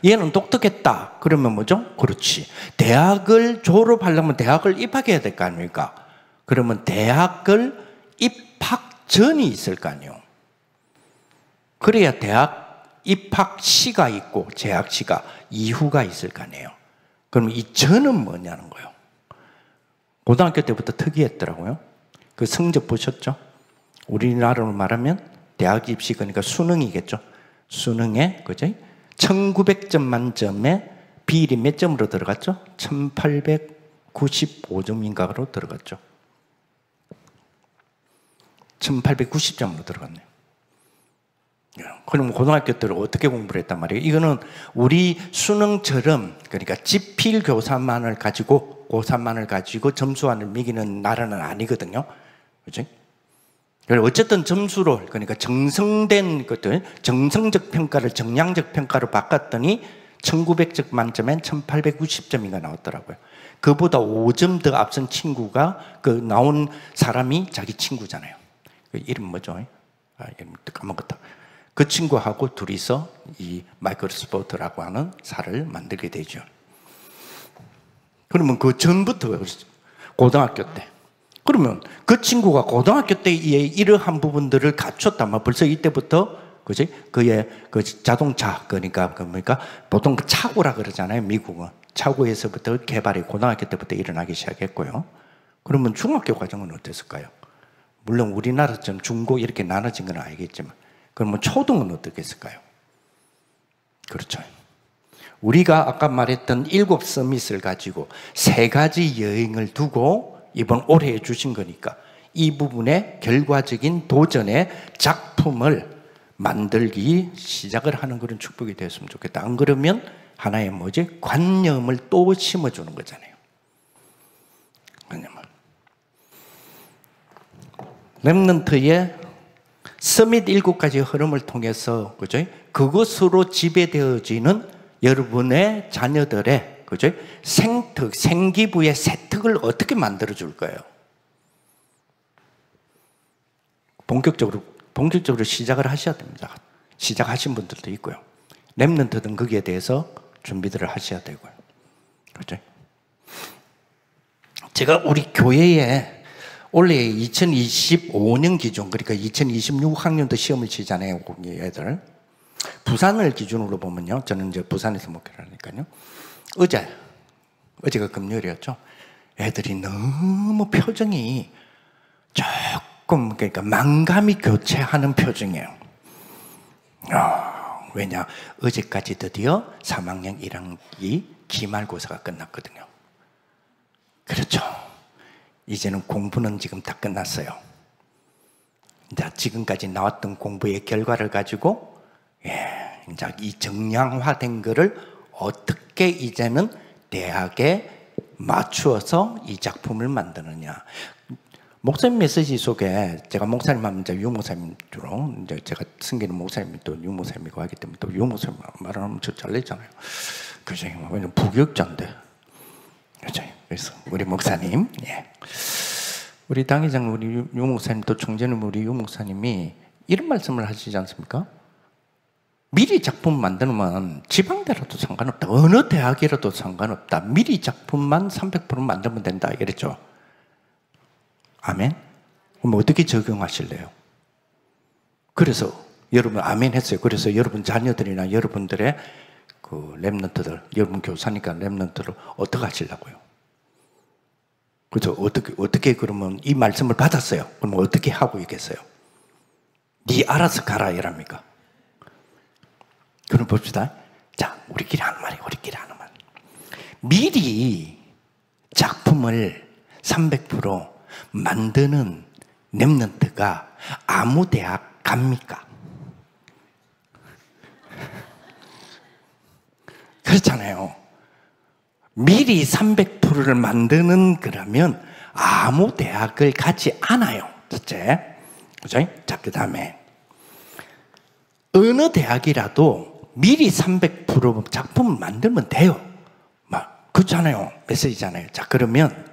얘는 독특했다. 그러면 뭐죠? 그렇지. 대학을 졸업하려면 대학을 입학해야 될 거 아닙니까? 그러면 대학을 입학 전이 있을 거 아니에요. 그래야 대학 입학시가 있고 재학시가 이후가 있을 거 아니에요. 그럼 이 전은 뭐냐는 거예요. 고등학교 때부터 특이했더라고요. 그 성적 보셨죠? 우리나라로 말하면 대학 입시, 그러니까 수능이겠죠. 수능에, 그죠? 1900점 만점에 비일이 몇 점으로 들어갔죠? 1895점인가로 들어갔죠. 1890점으로 들어갔네요. 그럼 고등학교 때를 어떻게 공부를 했단 말이에요? 이거는 우리 수능처럼, 그러니까 지필 교사만을 가지고, 고3만을 가지고 점수안을 매기는 나라는 아니거든요. 그죠? 어쨌든 점수로, 그러니까 정성된 것들, 정성적 평가를 정량적 평가로 바꿨더니 1900점 만점엔 1890점인가 나왔더라고요. 그보다 5점 더 앞선 친구가 그 나온 사람이 자기 친구잖아요. 그 이름 뭐죠? 이름 까먹었다. 그 친구하고 둘이서 이 마이크로스포트라고 하는 살을 만들게 되죠. 그러면 그 전부터 고등학교 때. 그러면 그 친구가 고등학교 때에 이러한 부분들을 갖췄다면 벌써 이때부터 그지? 그의 그 자동차 그러니까 보통 그 차고라 그러잖아요. 미국은 차고에서부터 개발이 고등학교 때부터 일어나기 시작했고요. 그러면 중학교 과정은 어땠을까요? 물론 우리나라처럼 중고 이렇게 나눠진 건 알겠지만 그러면 초등은 어떻게 했을까요? 그렇죠. 우리가 아까 말했던 7 서밋을 가지고 3가지 여행을 두고 이번 올해 주신 거니까 이 부분의 결과적인 도전의 작품을 만들기 시작을 하는 그런 축복이 되었으면 좋겠다. 안 그러면 하나의 뭐지? 관념을 또 심어주는 거잖아요. 관념을. 렘넌트의 서밋 7가지 흐름을 통해서 그죠? 그것으로 지배되어지는 여러분의 자녀들의 그죠? 생특, 생기부의 세특을 어떻게 만들어 줄 거예요? 본격적으로 시작을 하셔야 됩니다. 시작하신 분들도 있고요. 렘넌트든 거기에 대해서 준비들을 하셔야 되고요. 그렇죠? 제가 우리 교회에 올해 2025년 기준, 그러니까 2026학년도 시험을 치잖아요, 우리 애들. 부산을 기준으로 보면요. 저는 이제 부산에서 목회를 하니까요. 어제가 금요일이었죠. 애들이 너무 표정이 조금, 그러니까 만감이 교체하는 표정이에요. 왜냐? 어제까지 드디어 3학년 1학기 기말고사가 끝났거든요. 그렇죠. 이제는 공부는 지금 다 끝났어요. 이제 지금까지 나왔던 공부의 결과를 가지고 이제 이 정량화된 거를 어떻게 이제는 대학에 맞추어서 이 작품을 만드느냐. 목사님 메시지 속에 제가 목사님 하면 이제 유 목사님 주로 이제 제가 승기는 목사님이 또 유 목사님이고 하기 때문에 또 유 목사님 말하면 저 잘리잖아요. 그죠? 왜냐면 부교육자인데. 그죠? 그래서 우리 목사님, 우리 당회장 우리 유 목사님 또 총재는 우리 유 목사님이 이런 말씀을 하시지 않습니까? 미리 작품 만들면 지방대라도 상관없다. 어느 대학이라도 상관없다. 미리 작품만 300% 만들면 된다. 이랬죠. 아멘? 그럼 어떻게 적용하실래요? 그래서 여러분 아멘 했어요. 그래서 여러분 자녀들이나 여러분들의 그 렘넌트들, 여러분 교사니까 렘넌트를 어떻게 하시려고요? 그래서 어떻게 그러면 이 말씀을 받았어요. 그러면 어떻게 하고 있겠어요? 네 알아서 가라 이랍니까? 그럼 봅시다. 자, 우리끼리 하는 말이에요. 우리끼리 하는 말. 미리 작품을 300% 만드는 렘넌트가 아무 대학 갑니까? 그렇잖아요. 미리 300%를 만드는 그러면 아무 대학을 가지 않아요. 첫째. 그죠? 자, 그 다음에 어느 대학이라도 미리 300% 작품을 만들면 돼요. 막 그렇잖아요. 메시지잖아요. 자, 그러면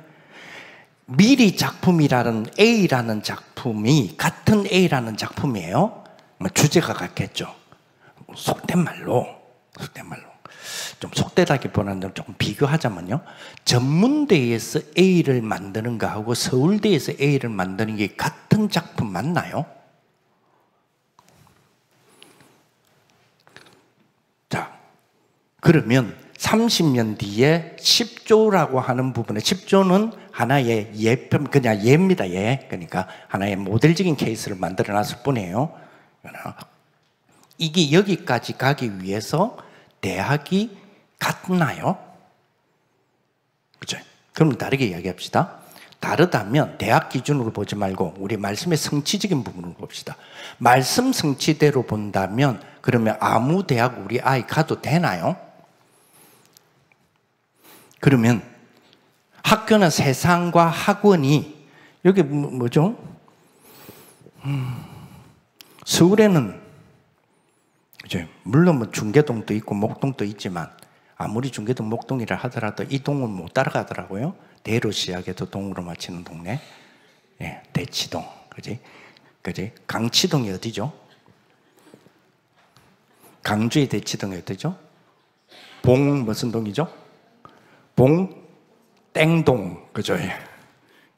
미리 작품이라는 A라는 작품이 같은 A라는 작품이에요. 주제가 같겠죠. 속된 말로 좀 속되다기보다는 조금 비교하자면요. 전문대에서 A를 만드는 거하고 서울대에서 A를 만드는 게 같은 작품 맞나요? 자, 그러면 30년 뒤에 10조라고 하는 부분에 10조는 하나의 예편, 그냥 예입니다. 예. 그러니까 하나의 모델적인 케이스를 만들어 놨을 뿐이에요. 이게 여기까지 가기 위해서 대학이 같나요? 그죠? 그럼 다르게 이야기합시다. 다르다면 대학 기준으로 보지 말고 우리 말씀의 성취적인 부분으로 봅시다. 말씀 성취대로 본다면 그러면 아무 대학 우리 아이 가도 되나요? 그러면 학교는 세상과 학원이 여기 뭐죠? 서울에는 그죠? 물론 뭐 중계동도 있고 목동도 있지만 아무리 중계동 목동이라 하더라도 이 동은 못 따라가더라고요. 대로 시작해서 동으로 마치는 동네. 예, 대치동. 그지? 그지? 강치동이 어디죠? 강주의 대치동이 어디죠? 봉 무슨 동이죠? 봉 땡동. 그죠?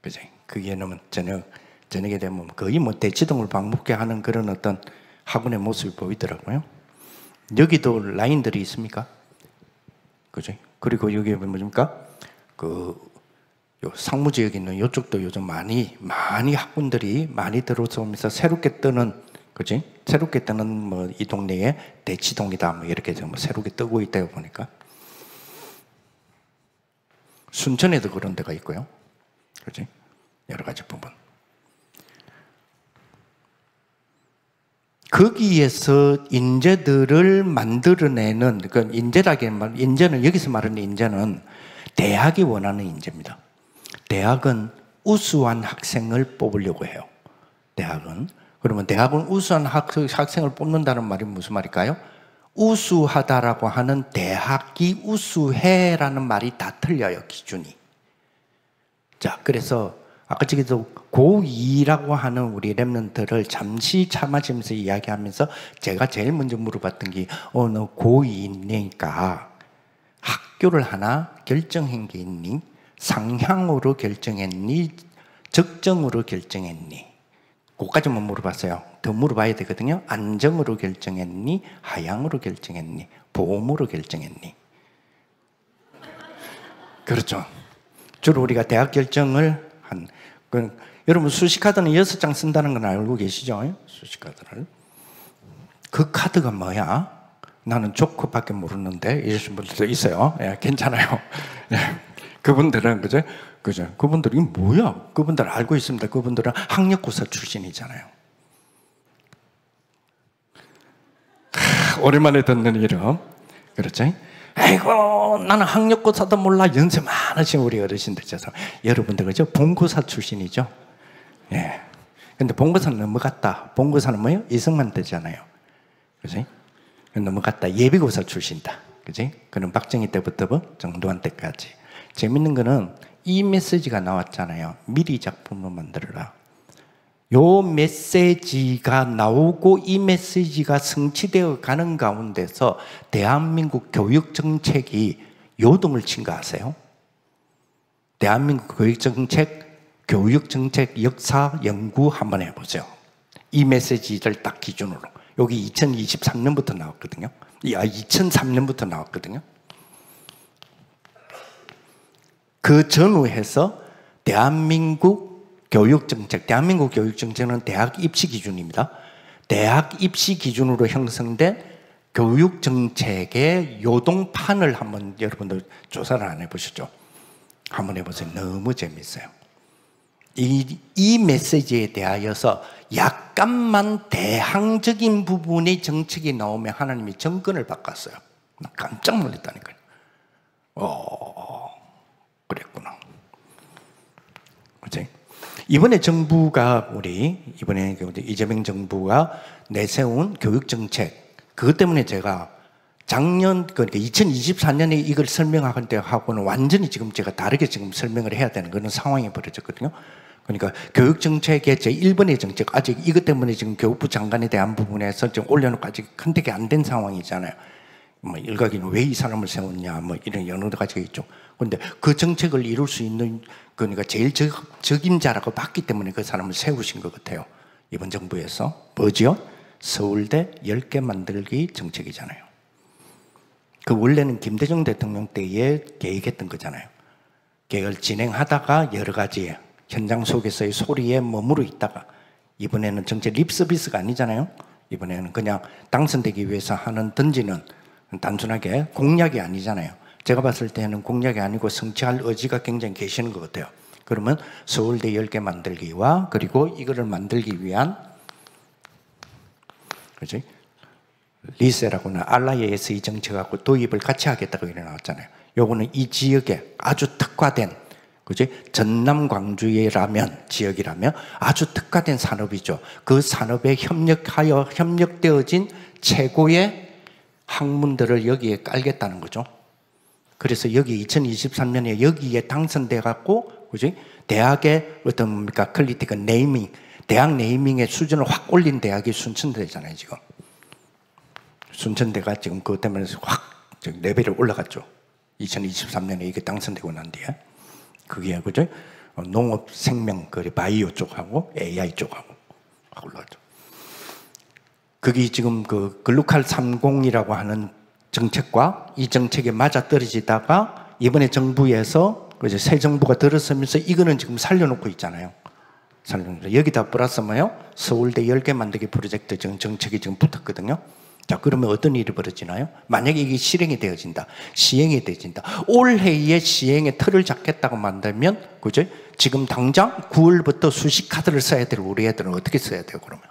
그죠? 그게는 저녁에 되면 거의 뭐 대치동을 방문케 하는 그런 어떤 학원의 모습이 보이더라고요. 여기도 라인들이 있습니까? 그죠? 그리고 여기 뭡니까? 요 상무 지역에 있는 이쪽도 요즘 많이 학군들이 많이 들어오면서 새롭게 뜨는, 그지? 새롭게 뜨는 뭐 이 동네에 대치동이다 뭐 이렇게 좀 새롭게 뜨고 있다 보니까 순천에도 그런 데가 있고요, 그지? 여러 가지 부분. 거기에서 인재들을 만들어내는, 그 인재는 여기서 말하는 인재는 대학이 원하는 인재입니다. 대학은 우수한 학생을 뽑으려고 해요. 대학은. 그러면 대학은 우수한 학생을 뽑는다는 말이 무슨 말일까요? 우수하다라고 하는 대학이 우수해라는 말이 다 틀려요, 기준이. 자, 그래서 아까 저기도 고2라고 하는 우리 랩런트를 잠시 참아지면서 이야기하면서 제가 제일 먼저 물어봤던 게 너 고2니까 학교를 하나 결정한 게 있니? 상향으로 결정했니? 적정으로 결정했니? 그거까지만 물어봤어요. 더 물어봐야 되거든요. 안정으로 결정했니? 하향으로 결정했니? 보험으로 결정했니? 그렇죠. 주로 우리가 대학 결정을 여러분 수식카드는 6장 쓴다는 건 알고 계시죠? 수식카드를. 그 카드가 뭐야? 나는 조커밖에 모르는데 이러신 분들도 있어요. 예, 괜찮아요. 예, 그분들은 그죠? 그분들이 뭐야? 그분들 알고 있습니다. 그분들은 학력고사 출신이잖아요. 오랜만에 듣는 이름. 그렇죠? 아이고, 나는 학력고사도 몰라. 연세 많으신 우리 어르신들께서. 여러분들, 그죠? 본고사 출신이죠? 예. 근데 본고사는 넘어갔다. 본고사는 뭐예요? 이승만 때잖아요. 그지? 넘어갔다. 예비고사 출신이다. 그지? 그럼 박정희 때부터 정도환 때까지. 재밌는 거는 이 메시지가 나왔잖아요. 미리 작품을 만들어라. 요 메시지가 나오고 이 메시지가 성취되어 가는 가운데서 대한민국 교육정책이 요동을 친 거 아세요? 대한민국 교육정책 역사 연구 한번 해보죠. 이 메시지를 딱 기준으로. 여기 2023년부터 나왔거든요. 2003년부터 나왔거든요. 그 전후해서 대한민국 교육정책은 대학 입시 기준입니다. 대학 입시 기준으로 형성된 교육정책의 요동판을 한번 여러분들 조사를 안 해보시죠? 한번 해보세요. 너무 재밌어요. 이 메시지에 대하여서 약간만 대항적인 부분의 정책이 나오면 하나님이 정권을 바꿨어요. 나 깜짝 놀랐다니까요. 그랬구나. 그치? 이번에 정부가 이번에 이재명 정부가 내세운 교육정책, 그것 때문에 제가 작년, 그러니까 2024년에 이걸 설명할 때하고는 완전히 지금 제가 다르게 지금 설명을 해야 되는 그런 상황이 벌어졌거든요. 그러니까 교육정책의 제1번의 정책, 아직 이것 때문에 지금 교육부 장관에 대한 부분에서 지금 올려놓고 아직 컨택이 안 된 상황이잖아요. 뭐 일각에는 왜 이 사람을 세웠냐, 뭐 이런 여러 가지가 있죠. 그런데 그 정책을 이룰 수 있는, 그러니까 제일 적임자라고 봤기 때문에 그 사람을 세우신 것 같아요. 이번 정부에서. 뭐지요? 서울대 10개 만들기 정책이잖아요. 그 원래는 김대중 대통령 때에 계획했던 거잖아요. 계획을 진행하다가 여러 가지 현장 속에서의 소리에 머무르 있다가 이번에는 정책 립서비스가 아니잖아요. 이번에는 그냥 당선되기 위해서 던지는 단순하게 공약이 아니잖아요. 제가 봤을 때는 공약이 아니고 성취할 의지가 굉장히 계시는 것 같아요. 그러면 서울대 10개 만들기와 그리고 이거를 만들기 위한, 그렇지? 리세라고는 알라이에서 이 정책하고 도입을 같이 하겠다고 이래 나왔잖아요. 요거는 이 지역에 아주 특화된, 그지? 전남 광주라면, 지역이라면 아주 특화된 산업이죠. 그 산업에 협력되어진 최고의 학문들을 여기에 깔겠다는 거죠. 그래서 여기 2023년에 여기에 당선돼 갖고, 그지? 대학의 어떤 뭡니까 퀄리티가 네이밍, 대학 네이밍의 수준을 확 올린 대학이 순천대잖아요. 지금 순천대가 지금 그것 때문에 확 레벨이 올라갔죠. 2023년에 이게 당선되고 난 뒤에 그게 그죠? 농업, 생명, 그 바이오 쪽하고 AI 쪽하고 확 올라갔죠. 그게 지금 그 글루칼 30이라고 하는 정책과 이 정책에 맞아 떨어지다가 이번에 정부에서 이제 새 정부가 들어서면서 이거는 지금 살려놓고 있잖아요. 살려놓고 여기다 플러스 뭐요? 서울대 10개 만들기 프로젝트 지금 정책이 지금 붙었거든요. 자, 그러면 어떤 일이 벌어지나요? 만약에 이게 실행이 되어진다, 시행이 되어진다, 올해에 시행의 틀을 잡겠다고 만들면, 그죠? 지금 당장 9월부터 수시 카드를 써야 될 우리 애들은 어떻게 써야 돼요, 그러면?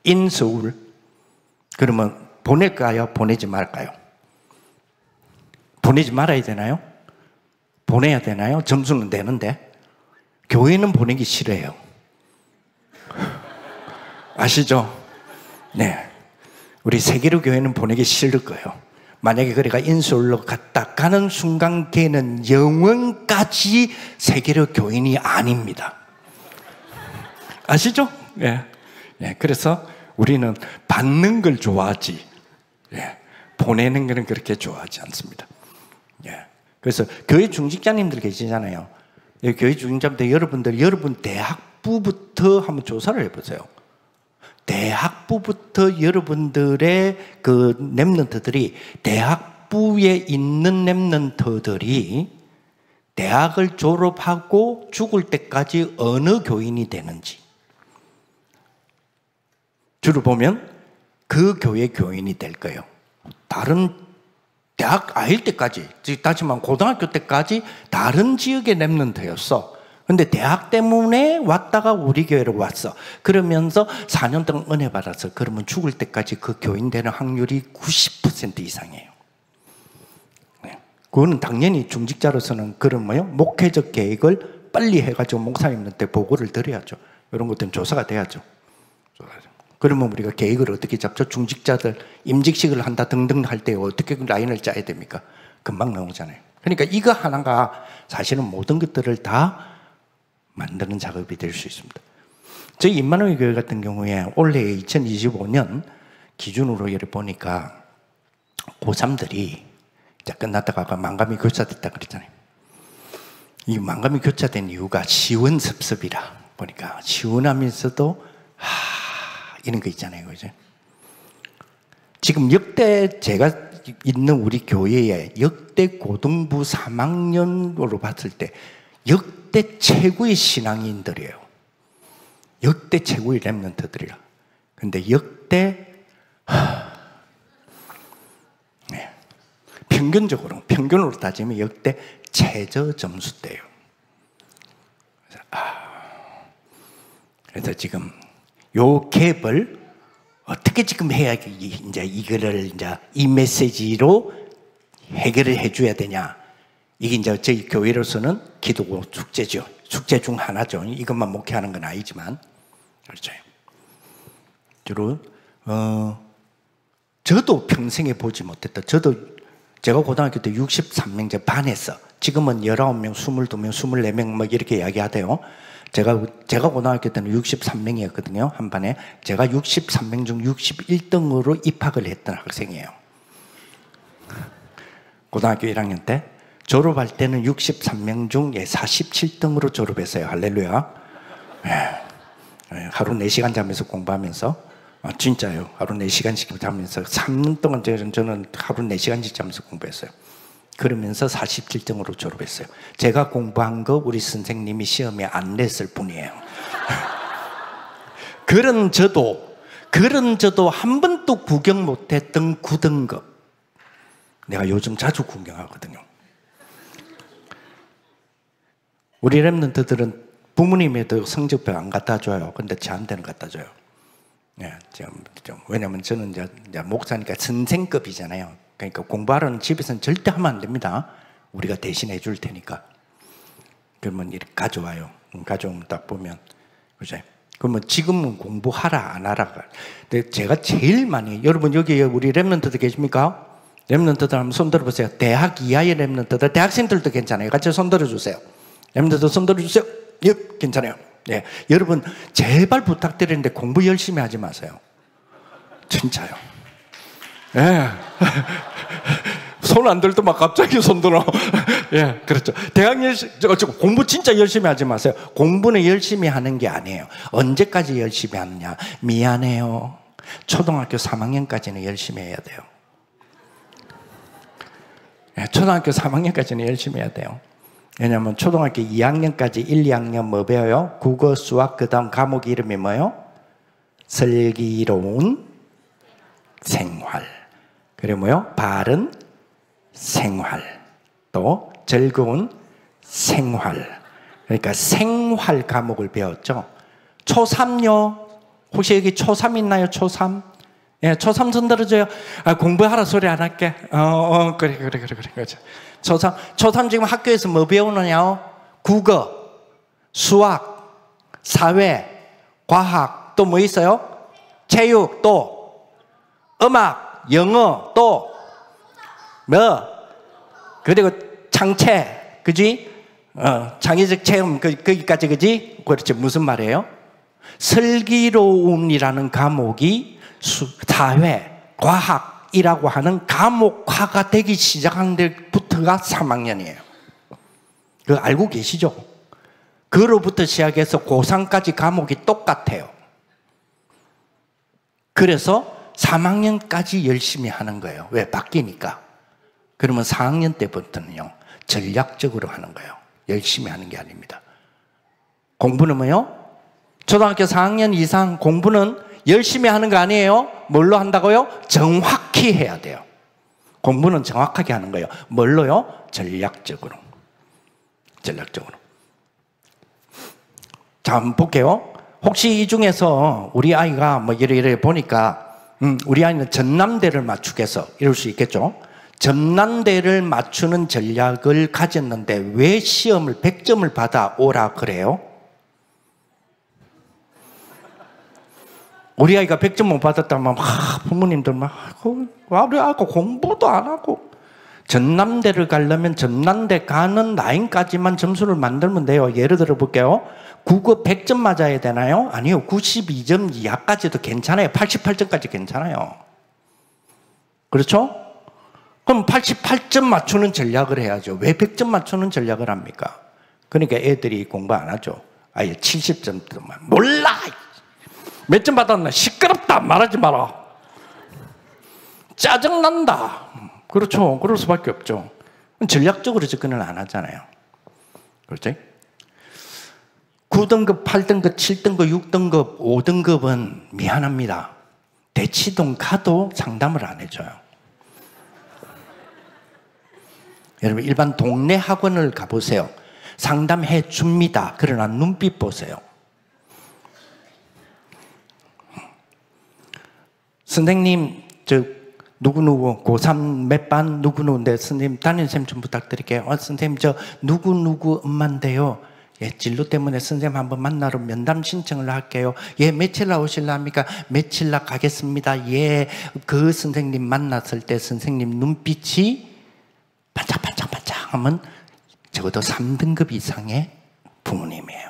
인서울. 그러면 보낼까요? 보내지 말까요? 보내지 말아야 되나요? 보내야 되나요? 점수는 되는데. 교회는 보내기 싫어요. 아시죠? 네. 우리 세계로 교회는 보내기 싫을 거예요. 만약에 그래가 인서울로 갔다 가는 순간 걔는 영원까지 세계로 교인이 아닙니다. 아시죠? 예. 예. 그래서 우리는 받는 걸 좋아하지, 예. 보내는 거는 그렇게 좋아하지 않습니다. 예. 그래서 교회 중직자님들 계시잖아요. 교회 중직자님들 여러분 대학부부터 한번 조사를 해보세요. 대학부부터 여러분들의 그 랩런트들이, 대학부에 있는 랩런트들이 대학을 졸업하고 죽을 때까지 어느 교인이 되는지 주로 보면 그 교회 교인이 될 거예요. 다른 대학 아닐 때까지, 즉 다시만 고등학교 때까지 다른 지역의 랩런트였어. 근데 대학 때문에 왔다가 우리 교회로 왔어. 그러면서 4년 동안 은혜 받았어. 그러면 죽을 때까지 그 교인 되는 확률이 90% 이상이에요. 네. 그거는 당연히 중직자로서는 그런 뭐요? 목회적 계획을 빨리 해가지고 목사님한테 보고를 드려야죠. 이런 것들은 조사가 돼야죠. 그러면 우리가 계획을 어떻게 잡죠? 중직자들 임직식을 한다 등등 할 때 어떻게 라인을 짜야 됩니까? 금방 나오잖아요. 그러니까 이거 하나가 사실은 모든 것들을 다 만드는 작업이 될 수 있습니다. 저희 임마누엘 교회 같은 경우에 올해 2025년 기준으로 예를 보니까 고3들이 이제 끝났다가 만감이 교차됐다 그랬잖아요. 이 만감이 교차된 이유가 시원섭섭이라 보니까 시원하면서도 이런 거 있잖아요. 그죠? 지금 역대 제가 있는 우리 교회에 역대 고등부 3학년으로 봤을 때 역대 최고의 신앙인들이에요. 역대 최고의 랩런트들이라. 근데 역대 네. 평균으로 따지면 역대 최저 점수대예요. 그래서 지금 요 갭을 어떻게 지금 해야 이제 이거를 이제 이 메시지로 해결을 해줘야 되냐? 이게 이제 저희 교회로서는 기도고 축제죠. 축제 중 하나죠. 이것만 목회하는 건 아니지만 그렇죠. 주로 저도 평생에 보지 못했다. 제가 고등학교 때 63명제 반했어. 지금은 19명, 22명, 24명 막 이렇게 이야기하대요. 제가 고등학교 때는 63명이었거든요. 한 반에. 제가 63명 중 61등으로 입학을 했던 학생이에요. 고등학교 1학년 때. 졸업할 때는 63명 중 47등으로 졸업했어요. 할렐루야. 하루 4시간 자면서 공부하면서. 진짜요. 하루 4시간씩 자면서 3년 동안 저는 하루 4시간씩 자면서 공부했어요. 그러면서 47등으로 졸업했어요. 제가 공부한 거 우리 선생님이 시험에 안 냈을 뿐이에요. 그런 저도 한 번도 구경 못했던 9등급. 내가 요즘 자주 구경하거든요. 우리 랩런트들은 부모님에도 성적표 안 갖다 줘요. 근데 저한테는 갖다 줘요. 네, 왜냐면 저는 이제 목사니까 선생급이잖아요. 그러니까 공부하라는 집에서는 절대 하면 안 됩니다. 우리가 대신해 줄 테니까. 그러면 이렇게 가져와요. 가져오면 딱 보면, 그죠? 그러면 지금은 공부하라 안 하라가. 근데 제가 제일 많이, 여러분 여기 우리 랩런트들 계십니까? 랩런트들 한번 손 들어보세요. 대학 이하의 랩런트들, 대학생들도 괜찮아요. 같이 손 들어주세요. 랩런트들 손 들어주세요. 예, 괜찮아요. 예, 여러분 제발 부탁드리는데 공부 열심히 하지 마세요. 진짜요. 예. 손 안 들도 막 갑자기 손 들어. 예, 그렇죠. 공부 진짜 열심히 하지 마세요. 공부는 열심히 하는 게 아니에요. 언제까지 열심히 하느냐? 미안해요. 초등학교 3학년까지는 열심히 해야 돼요. 예, 초등학교 3학년까지는 열심히 해야 돼요. 왜냐하면 초등학교 2학년까지 1, 2학년 뭐 배워요? 국어, 수학, 그 다음 과목 이름이 뭐예요? 슬기로운 생활. 그리고 뭐요? 바른 생활. 또 즐거운 생활. 그러니까 생활 과목을 배웠죠. 초3요. 혹시 여기 초3 있나요? 초3? 예, 초3 손 들어줘요. 아, 공부하라 소리 안 할게. 그래. 초3 지금 학교에서 뭐 배우느냐요? 국어, 수학, 사회, 과학, 또 뭐 있어요? 체육, 또 음악, 영어, 또 뭐? 그리고 창체, 그지? 창의적 체험, 거기까지, 그지? 그렇지. 무슨 말이에요? 슬기로움이라는 과목이 사회, 과학이라고 하는 과목화가 되기 시작한 데부터가 3학년이에요. 그거 알고 계시죠? 그로부터 시작해서 고3까지 과목이 똑같아요. 그래서 3학년까지 열심히 하는 거예요. 왜? 바뀌니까. 그러면 4학년 때부터는요, 전략적으로 하는 거예요. 열심히 하는 게 아닙니다. 공부는 뭐요? 초등학교 4학년 이상 공부는 열심히 하는 거 아니에요? 뭘로 한다고요? 정확히 해야 돼요. 공부는 정확하게 하는 거예요. 뭘로요? 전략적으로. 전략적으로. 자, 한번 볼게요. 혹시 이 중에서 우리 아이가 뭐 이래 보니까 우리 아이는 전남대를 맞추겠어. 이럴 수 있겠죠. 전남대를 맞추는 전략을 가졌는데 왜 시험을 100점을 받아 오라 그래요? 우리 아이가 100점 못 받았다면 부모님들 우리 아이가 공부도 안 하고. 전남대를 가려면 전남대 가는 라인까지만 점수를 만들면 돼요. 예를 들어 볼게요. 국어 100점 맞아야 되나요? 아니요. 92점 이하까지도 괜찮아요. 88점까지 괜찮아요. 그렇죠? 그럼 88점 맞추는 전략을 해야죠. 왜 100점 맞추는 전략을 합니까? 그러니까 애들이 공부 안 하죠. 아예 70점만. 몰라! 몇 점 받았나? 시끄럽다! 말하지 마라. 짜증난다. 그렇죠. 그럴 수밖에 없죠. 전략적으로 접근을 안 하잖아요. 그렇지? 9등급, 8등급, 7등급, 6등급, 5등급은 미안합니다. 대치동 가도 상담을 안 해줘요. 여러분 일반 동네 학원을 가보세요. 상담해 줍니다. 그러나 눈빛 보세요. 선생님 저 누구누구 고3 몇 반 누구누구인데 선생님 담임선생님 좀 부탁드릴게요. 선생님 저 누구누구 엄마인데요. 예, 진로 때문에 선생님 한번 만나러 면담 신청을 할게요. 예, 며칠 나오실랍니까? 며칠 나 가겠습니다. 예, 그 선생님 만났을 때 선생님 눈빛이 반짝반짝반짝 하면 적어도 3등급 이상의 부모님이에요.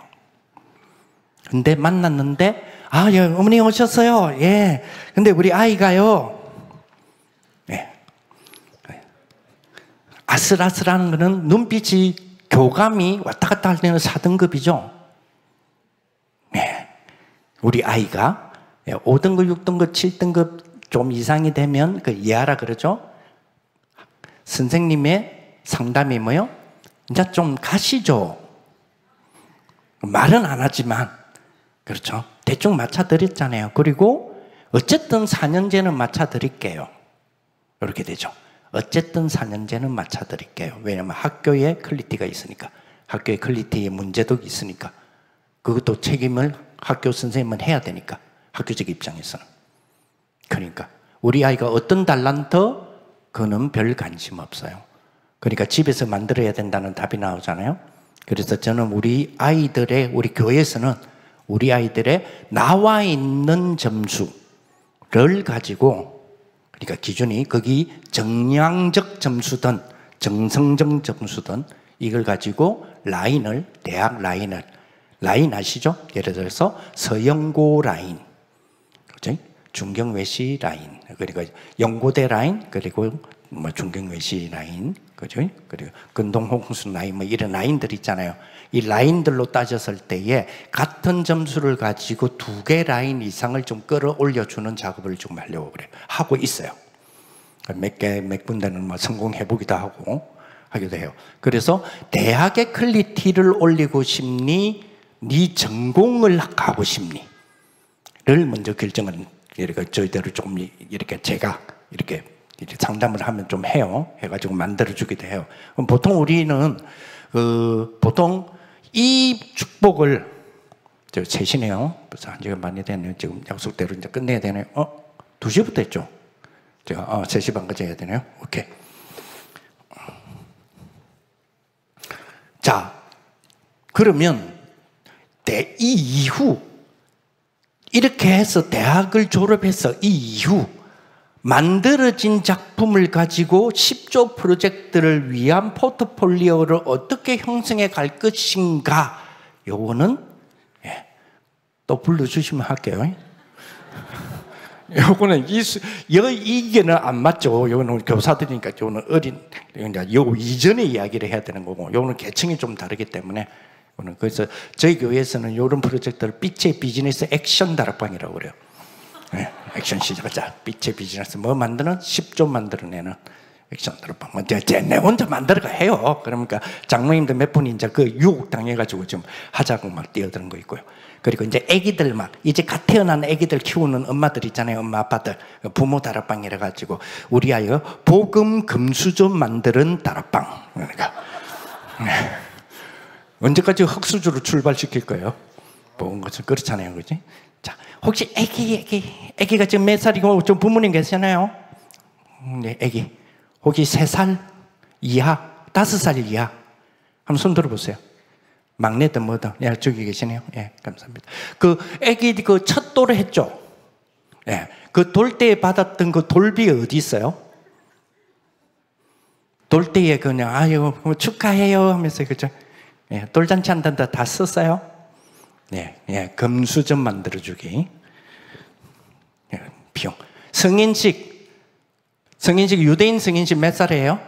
근데 만났는데 예, 어머니 오셨어요. 예, 근데 우리 아이가요. 예, 아슬아슬한 거는 눈빛이 교감이 왔다 갔다 할 때는 4등급이죠. 네. 우리 아이가 5등급, 6등급, 7등급 좀 이상이 되면 그 이해하라 그러죠. 선생님의 상담이 뭐요? 이제 좀 가시죠. 말은 안 하지만 그렇죠. 대충 맞춰드렸잖아요. 그리고 어쨌든 4년제는 맞춰드릴게요. 이렇게 되죠. 어쨌든 4년제는 맞춰드릴게요. 왜냐하면 학교에 퀄리티가 있으니까. 학교의 퀄리티에 문제도 있으니까. 그것도 책임을 학교 선생님은 해야 되니까. 학교적 입장에서는. 그러니까 우리 아이가 어떤 달란트? 그거는 별 관심 없어요. 그러니까 집에서 만들어야 된다는 답이 나오잖아요. 그래서 저는 우리 아이들의 우리 교회에서는 우리 아이들의 나와 있는 점수를 가지고, 그러니까 기준이 거기 정량적 점수든 정성적 점수든 이걸 가지고 라인을, 대학 라인을, 라인 아시죠? 예를 들어서 서영고 라인, 그죠? 중경외시 라인, 그리고 연고대 라인, 그리고 뭐 중경외시 라인, 그죠? 그리고 근동홍순 라인, 뭐 이런 라인들 있잖아요. 이 라인들로 따졌을 때에 같은 점수를 가지고 2개 라인 이상을 좀 끌어올려 주는 작업을 좀 하려고 그래요. 하고 있어요. 몇 군데는 뭐 성공해 보기도 하고 하기도 해요. 그래서 대학의 퀄리티를 올리고 싶니, 네 전공을 가고 싶니?를 먼저 결정을, 이렇게 저희대로 좀 이렇게 제가 이렇게 상담을 하면 좀 해요. 해가지고 만들어주기도 해요. 그럼 보통 우리는 보통 이 축복을, 저 3시네요. 벌써 1시간 많이 됐네요. 지금 약속대로 이제 끝내야 되네요. 2시부터 했죠? 제가 3시 반까지 해야 되네요. 오케이. 자, 그러면 이 이후 이렇게 해서 대학을 졸업해서 이 이후 만들어진 작품을 가지고 10조 프로젝트를 위한 포트폴리오를 어떻게 형성해 갈 것인가, 요거는 또 불러주시면 할게요. 요거는 이게는 안 맞죠. 요거는 교사들이니까 요거는 요 이전의 이야기를 해야 되는 거고, 요거는 계층이 좀 다르기 때문에. 그래서 저희 교회에서는 이런 프로젝트를 빛의 비즈니스 액션 다락방이라고 그래요. 네, 액션 시작하자. 빛의 비즈니스 뭐 만드는 10조 만들어내는 액션 다락방. 내 혼자 만들어가 해요. 그러니까 장로님들 몇 분이 이제 그 유혹 당해가지고 지금 하자고 막 뛰어드는 거 있고요. 그리고 이제 애기들 막 이제 갓 태어난 애기들 키우는 엄마들 있잖아요. 엄마 아빠들 부모 다락방이라 가지고 우리 아이가 복음 금수저 만드는 다락방. 그러니까 언제까지 흙수저로 출발시킬 거예요? 뭐 것은 그렇잖아요, 그렇지? 자, 혹시 애기가 지금 몇 살이고 좀 부모님 계시나요? 네, 애기 혹시 3살 이하, 5살 이하 한번 손 들어보세요. 막내든 뭐든, 저기 계시네요. 예, 감사합니다. 그 애기 그 첫 돌을 했죠. 예, 그 돌 때에 받았던 그 돌비 어디 있어요? 돌 때에 그냥 아유 축하해요 하면서 그죠? 예, 돌잔치 한단다 다 썼어요. 네, 예, 금수저 만들어주기. 예, 비용. 성인식 유대인 성인식 몇 살이에요?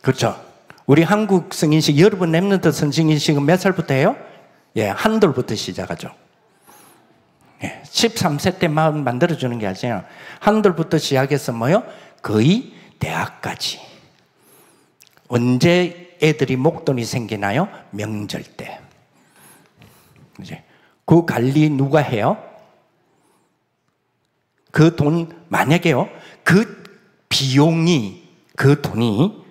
그렇죠. 우리 한국 성인식, 여러분 랩런트 성인식은 몇 살부터 해요? 예, 한돌부터 시작하죠. 예, 13세 때 마음 만들어주는 게 아니에요. 한돌부터 시작해서 뭐요? 거의 대학까지. 언제 애들이 목돈이 생기나요? 명절 때. 이제 그 관리 누가 해요? 그 돈, 만약에요, 그 비용이, 그 돈이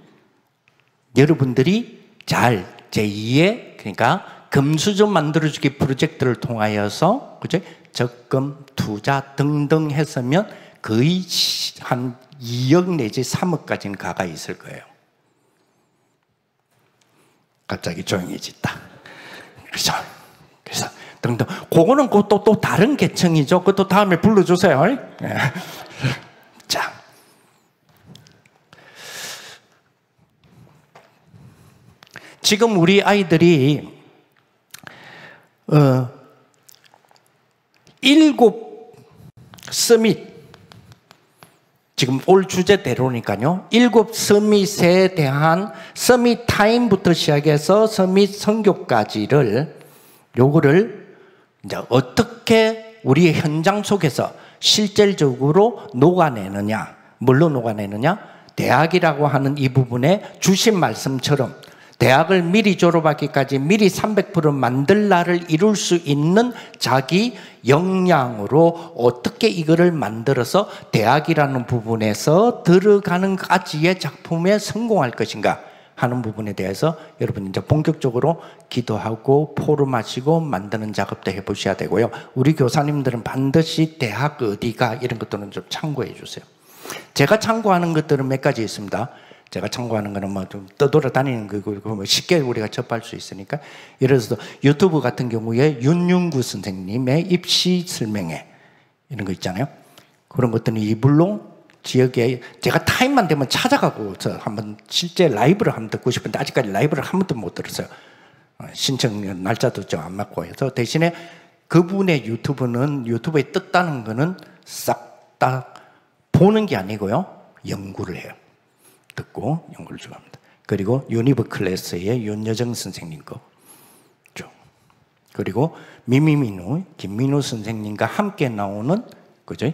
여러분들이 잘 제2의, 그러니까 금수저 만들어주기 프로젝트를 통하여서, 그죠? 적금, 투자 등등 했으면 거의 한 2억 내지 3억까지는 가가 있을 거예요. 갑자기 조용해졌다. 그래서 등등. 그거는 또 다른 계층이죠. 그것도 다음에 불러주세요. 네. 자, 지금 우리 아이들이 7 서밋, 지금 올 주제대로니까요. 7 서밋에 대한 서밋 타임부터 시작해서 서밋 선교까지를, 요거를 이제 어떻게 우리의 현장 속에서 실질적으로 녹아내느냐, 뭘로 녹아내느냐? 대학이라고 하는 이 부분에 주신 말씀처럼 대학을 미리 졸업하기까지 미리 300% 만들 날을 이룰 수 있는 자기 역량으로 어떻게 이거를 만들어서 대학이라는 부분에서 들어가는 까지의 작품에 성공할 것인가 하는 부분에 대해서 여러분 이제 본격적으로 기도하고 포럼하시고 만드는 작업도 해보셔야 되고요. 우리 교사님들은 반드시 대학 어디가 이런 것들은 좀 참고해 주세요. 제가 참고하는 것들은 몇 가지 있습니다. 제가 참고하는 거는 뭐 좀 떠돌아다니는 거고 뭐 쉽게 우리가 접할 수 있으니까. 예를 들어서 유튜브 같은 경우에 윤윤구 선생님의 입시 설명회 이런 거 있잖아요. 그런 것들은 이불로 지역에 제가 타임만 되면 찾아가고 저 한번 실제 라이브를 한번 듣고 싶은데 아직까지 라이브를 한 번도 못 들었어요. 신청 날짜도 좀 안 맞고 해서 대신에 그분의 유튜브에 떴다는 거는 싹 다 보는 게 아니고요. 연구를 해요. 듣고 연구를 좀 합니다. 그리고 유니버 클래스의 윤여정 선생님 거. 그리고 미미민우, 김민우 선생님과 함께 나오는 그죠?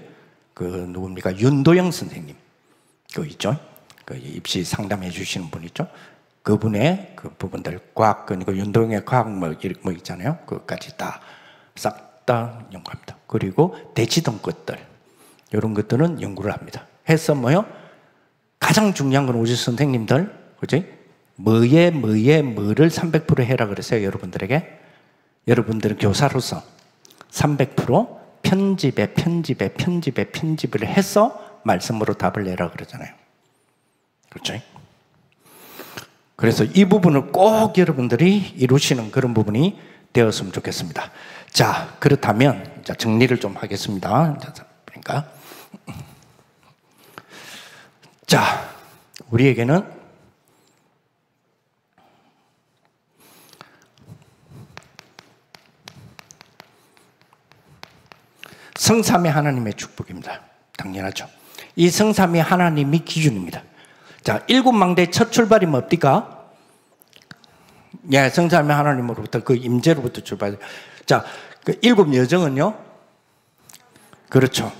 그 누굽니까? 윤도영 선생님. 그 있죠? 그 입시 상담해 주시는 분 있죠? 그분의 그 부분들 과학 그리고 윤도영의 과학 뭐 있잖아요. 그것까지 다 싹 다 연구합니다. 그리고 대치동 것들 이런 것들은 연구를 합니다. 해서 뭐요? 가장 중요한 건 우리 선생님들 그죠? 뭐를 300% 해라 그랬어요. 여러분들에게. 여러분들은 교사로서 300% 편집을 해서 말씀으로 답을 내라 그러잖아요. 그렇죠? 그래서 이 부분을 꼭 여러분들이 이루시는 그런 부분이 되었으면 좋겠습니다. 자, 그렇다면 자, 정리를 좀 하겠습니다. 그러니까 자, 우리에게는 성삼위 하나님의 축복입니다. 당연하죠. 이 성삼위 하나님이 기준입니다. 자, 일곱 망대의 첫 출발이 뭡니까? 예, 성삼위 하나님으로부터 그 임재로부터 출발. 자, 그 일곱 여정은요? 그렇죠.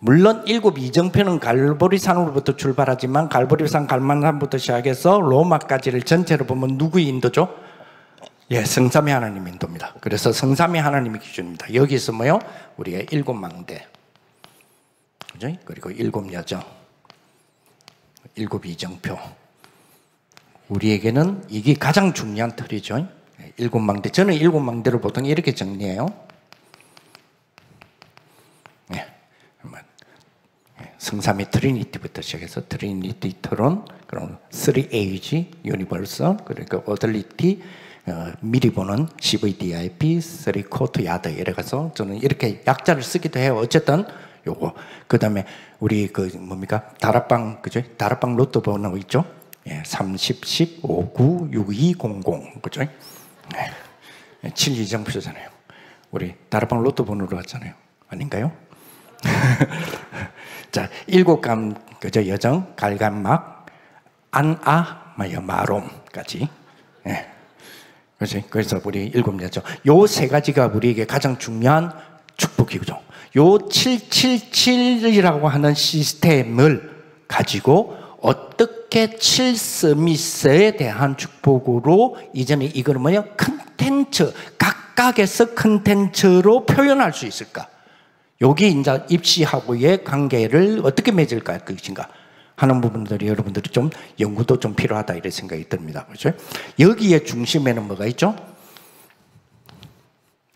물론 일곱 이정표는 갈보리산으로부터 출발하지만 갈보리산 갈만산부터 시작해서 로마까지를 전체로 보면 누구의 인도죠? 예, 성삼위 하나님 인도입니다. 그래서 성삼위 하나님이 기준입니다. 여기서 뭐요? 우리의 일곱 망대, 그죠? 그리고 일곱 여정, 일곱 이정표. 우리에게는 이게 가장 중요한 틀이죠. 일곱 망대. 저는 일곱 망대를 보통 이렇게 정리해요. 예, 성삼위 트리니티부터 시작해서 트리니티 트론, 그럼 3Age, 유니버설, 그러니까 어덜리티, 미리 보는 CVDIP, 3코트 야드 이래가서 저는 이렇게 약자를 쓰기도 해요. 어쨌든 요거. 그 다음에 우리 그 뭡니까? 다락방, 그죠? 다락방 로또 번호 있죠? 예, 30, 10, 5, 9, 6, 2, 0, 0. 그죠? 예, 7 이정표잖아요. 우리 다락방 로또 번호로 왔잖아요. 아닌가요? 자, 일곱 감, 그죠? 여정, 갈감막, 안아, 마롬까지. 예. 그렇지? 그래서 우리 일곱 여정. 요 세 가지가 우리에게 가장 중요한 축복이죠. 요 777이라고 하는 시스템을 가지고 어떻게 7서밋에 대한 축복으로 이제는 이걸 뭐냐? 컨텐츠, 각각에서 컨텐츠로 표현할 수 있을까? 여기 이제 입시하고의 관계를 어떻게 맺을까? 그것인가? 하는 부분들이 여러분들이 좀 연구도 좀 필요하다 이런 생각이 듭니다. 그렇죠? 여기에 중심에는 뭐가 있죠?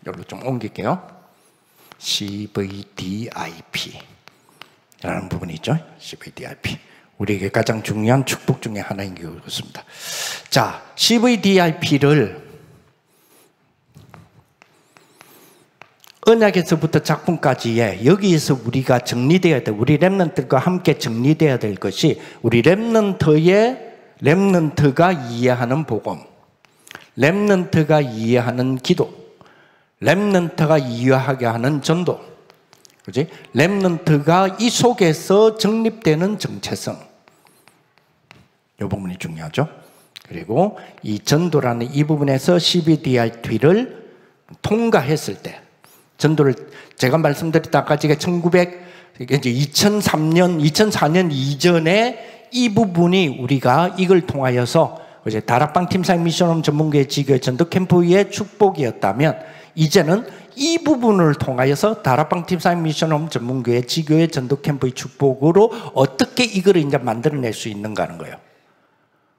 여기로 좀 옮길게요. CVDIP 라는 부분이 있죠. CVDIP. 우리에게 가장 중요한 축복 중에 하나인 게 그렇습니다. 자, CVDIP를 언약에서부터 작품까지의 여기에서 우리가 정리되어야 돼. 우리 렘넌트과 함께 정리되어야 될 것이 우리 렘넌트가 이해하는 복음, 렘넌트가 이해하는 기도, 렘넌트가 이해하게 하는 전도, 그렇지? 렘넌트가 이 속에서 정립되는 정체성, 이 부분이 중요하죠. 그리고 이 전도라는 이 부분에서 CVDIP를 통과했을 때 전도를 제가 말씀드렸다 아까 제가 2004년 이전에 이 부분이 우리가 이걸 통하여서 이제 다락방 팀사임 미션홈 전문교회 지교회 전도 캠프의 축복이었다면 이제는 이 부분을 통하여서 다락방 팀사임 미션홈 전문교회 지교회 전도 캠프의 축복으로 어떻게 이걸 이제 만들어낼 수 있는가 하는 거예요.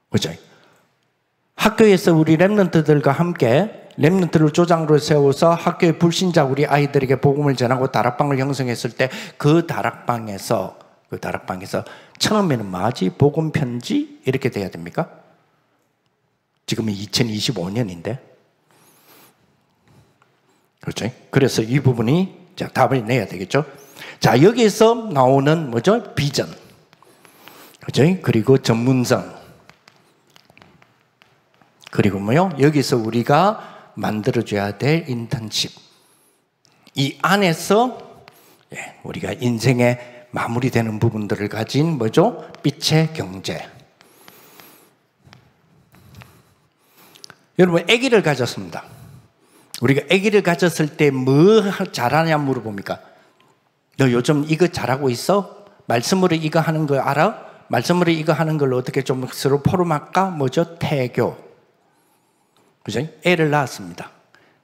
그죠? 학교에서 우리 렘넌트들과 함께 렘넌트를 조장으로 세워서 학교의 불신자 우리 아이들에게 복음을 전하고 다락방을 형성했을 때 그 다락방에서 그 다락방에서 처음에는 뭐지? 복음 편지 이렇게 돼야 됩니까? 지금은 2025년인데. 그렇죠? 그래서 이 부분이 자, 답을 내야 되겠죠? 자, 여기서 나오는 뭐죠? 비전. 그렇죠? 그리고 전문성. 그리고 뭐요? 여기서 우리가 만들어줘야 될 인턴십. 이 안에서 우리가 인생의 마무리되는 부분들을 가진 뭐죠? 빛의 경제. 여러분, 아기를 가졌습니다. 우리가 아기를 가졌을 때 뭐 잘하냐 물어봅니까? 너 요즘 이거 잘하고 있어? 말씀으로 이거 하는 거 알아? 말씀으로 이거 하는 걸 어떻게 좀 서로 포럼할까? 뭐죠? 태교. 그죠? 애를 낳았습니다.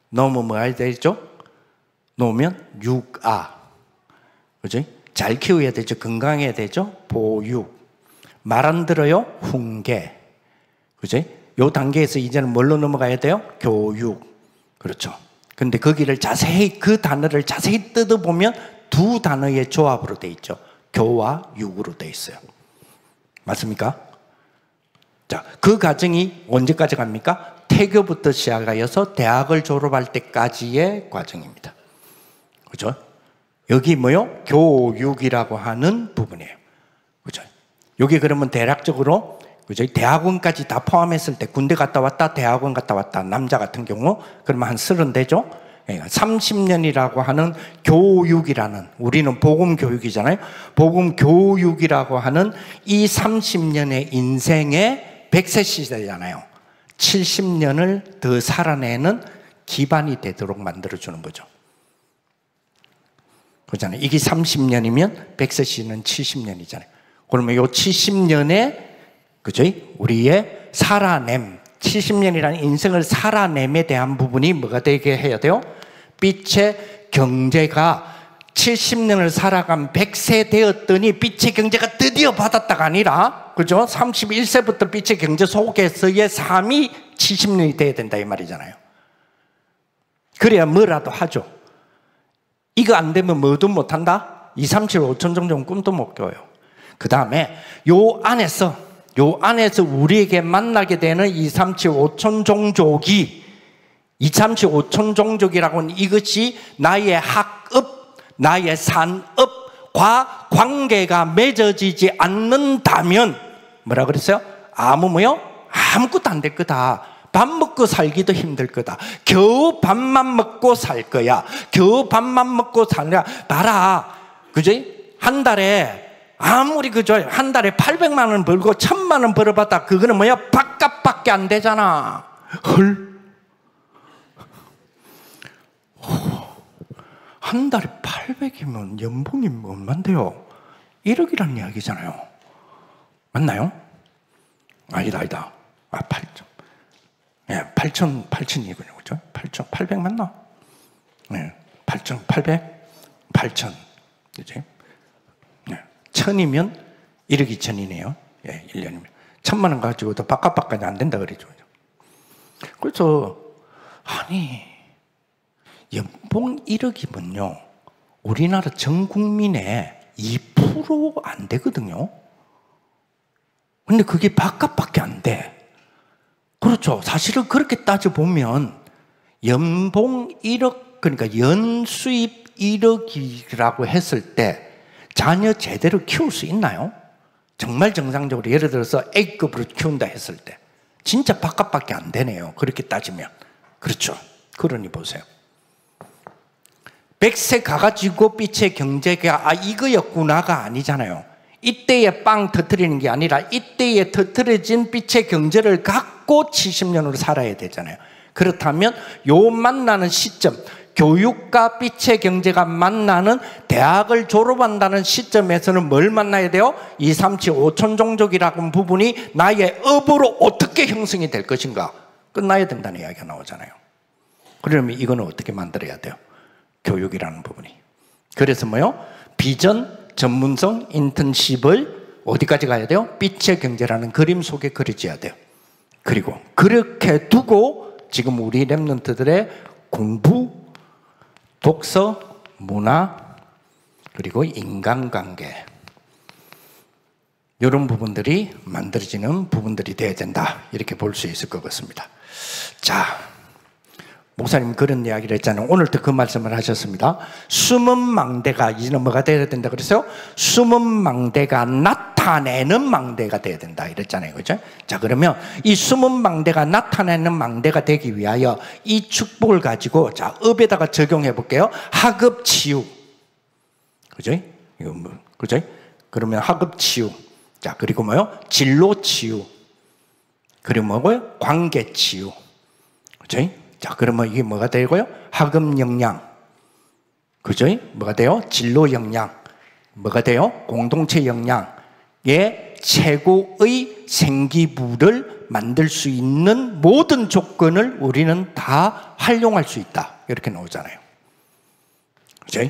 너무 뭐 해야 되죠? 놓으면 육아. 그죠? 잘 키워야 되죠. 건강해야 되죠. 보육. 말 안 들어요. 훈계. 그죠? 요 단계에서 이제는 뭘로 넘어가야 돼요? 교육. 그렇죠. 근데 거기를 자세히, 그 단어를 자세히 뜯어보면 두 단어의 조합으로 돼 있죠. 교와 육으로 돼 있어요. 맞습니까? 자, 그 과정이 언제까지 갑니까? 태교부터 시작하여서 대학을 졸업할 때까지의 과정입니다. 그죠? 여기 뭐요? 교육이라고 하는 부분이에요. 그죠? 여기 그러면 대략적으로 그죠? 대학원까지 다 포함했을 때 군대 갔다 왔다, 대학원 갔다 왔다, 남자 같은 경우 그러면 한 30 되죠? 30년이라고 하는 교육이라는, 우리는 복음 교육이잖아요. 복음 교육이라고 하는 이 30년의 인생의 100세 시대잖아요. 70년을 더 살아내는 기반이 되도록 만들어주는 거죠. 그렇잖아요. 이게 30년이면 100세 시는 70년이잖아요. 그러면 이 70년의 그죠? 우리의 살아냄, 70년이라는 인생을 살아냄에 대한 부분이 뭐가 되게 해야 돼요? 빛의 경제가 70년을 살아간 100세 되었더니 빛의 경제가 드디어 받았다가 아니라, 그죠? 31세부터 빛의 경제 속에서의 삶이 70년이 돼야 된다 이 말이잖아요. 그래야 뭐라도 하죠. 이거 안 되면 뭐도 못 한다? 2, 3, 7, 5천 정도는 꿈도 못 꿔요. 그 다음에 요 안에서 우리에게 만나게 되는 2, 3, 7, 5천 종족이 2, 3, 7, 5천 종족이라고 하는 이것이 나의 학업, 나의 산업과 관계가 맺어지지 않는다면 뭐라 그랬어요? 아무것도 안 될 거다. 밥 먹고 살기도 힘들 거다. 겨우 밥만 먹고 살 거야. 겨우 밥만 먹고 살냐. 봐라. 그죠? 한 달에 아무리 그죠? 한 달에 800만 원 벌고 1000만 원 벌어봤다. 그거는 뭐야? 밥값밖에 안 되잖아. 헐. 한 달에 800이면 연봉이 얼만데요? 1억이라는 이야기잖아요. 맞나요? 아니다. 8천. 예, 8천이군요. 그죠? 8,800 맞나? 예, 8,800? 8천. 그지? 예, 1000이면 1억 2천이네요. 예, 1년이면. 1000만 원 가지고도 바깥 안 된다 그러죠. 그래서, 아니, 연봉 1억이면요, 우리나라 전 국민의 2% 안 되거든요. 근데 그게 바깥밖에 안 돼. 그렇죠. 사실은 그렇게 따져보면 연봉 1억, 그러니까 연수입 1억이라고 했을 때 자녀 제대로 키울 수 있나요? 정말 정상적으로 예를 들어서 A급으로 키운다 했을 때 진짜 바깥밖에 안 되네요. 그렇게 따지면. 그렇죠. 그러니 보세요. 100세 가가지고 빛의 경제가 이거였구나가 아니잖아요. 이때에 빵 터뜨리는 게 아니라 이때에 터뜨려진 빛의 경제를 갖고 70년으로 살아야 되잖아요. 그렇다면 요 만나는 시점, 교육과 빛의 경제가 만나는 대학을 졸업한다는 시점에서는 뭘 만나야 돼요? 2, 3, 7, 5천 종족이라고 하는 부분이 나의 업으로 어떻게 형성이 될 것인가? 끝나야 된다는 이야기가 나오잖아요. 그러면 이거는 어떻게 만들어야 돼요? 교육이라는 부분이. 그래서 뭐요? 비전, 전문성, 인턴십을 어디까지 가야 돼요? 빛의 경제라는 그림 속에 그려져야 돼요. 그리고 그렇게 두고 지금 우리 랩런트들의 공부, 독서, 문화, 그리고 인간관계, 이런 부분들이 만들어지는 부분들이 돼야 된다, 이렇게 볼 수 있을 것 같습니다. 자, 목사님 그런 이야기를 했잖아요. 오늘도 그 말씀을 하셨습니다. 숨은 망대가 이제는 뭐가 돼야 된다 그랬어요? 숨은 망대가 나타내는 망대가 돼야 된다 이랬잖아요, 그죠? 자, 그러면 이 숨은 망대가 나타내는 망대가 되기 위하여 이 축복을 가지고, 자, 업에다가 적용해 볼게요. 하급치유, 그죠? 이거 뭐, 그죠? 그러면 하급치유, 자, 그리고 뭐요? 진로치유, 그리고 뭐고요? 관계치유, 그죠? 자, 그러면 이게 뭐가 되고요? 학업 역량, 그죠? 뭐가 돼요? 진로 역량, 뭐가 돼요? 공동체 역량의 최고의 생기부를 만들 수 있는 모든 조건을 우리는 다 활용할 수 있다, 이렇게 나오잖아요, 그죠?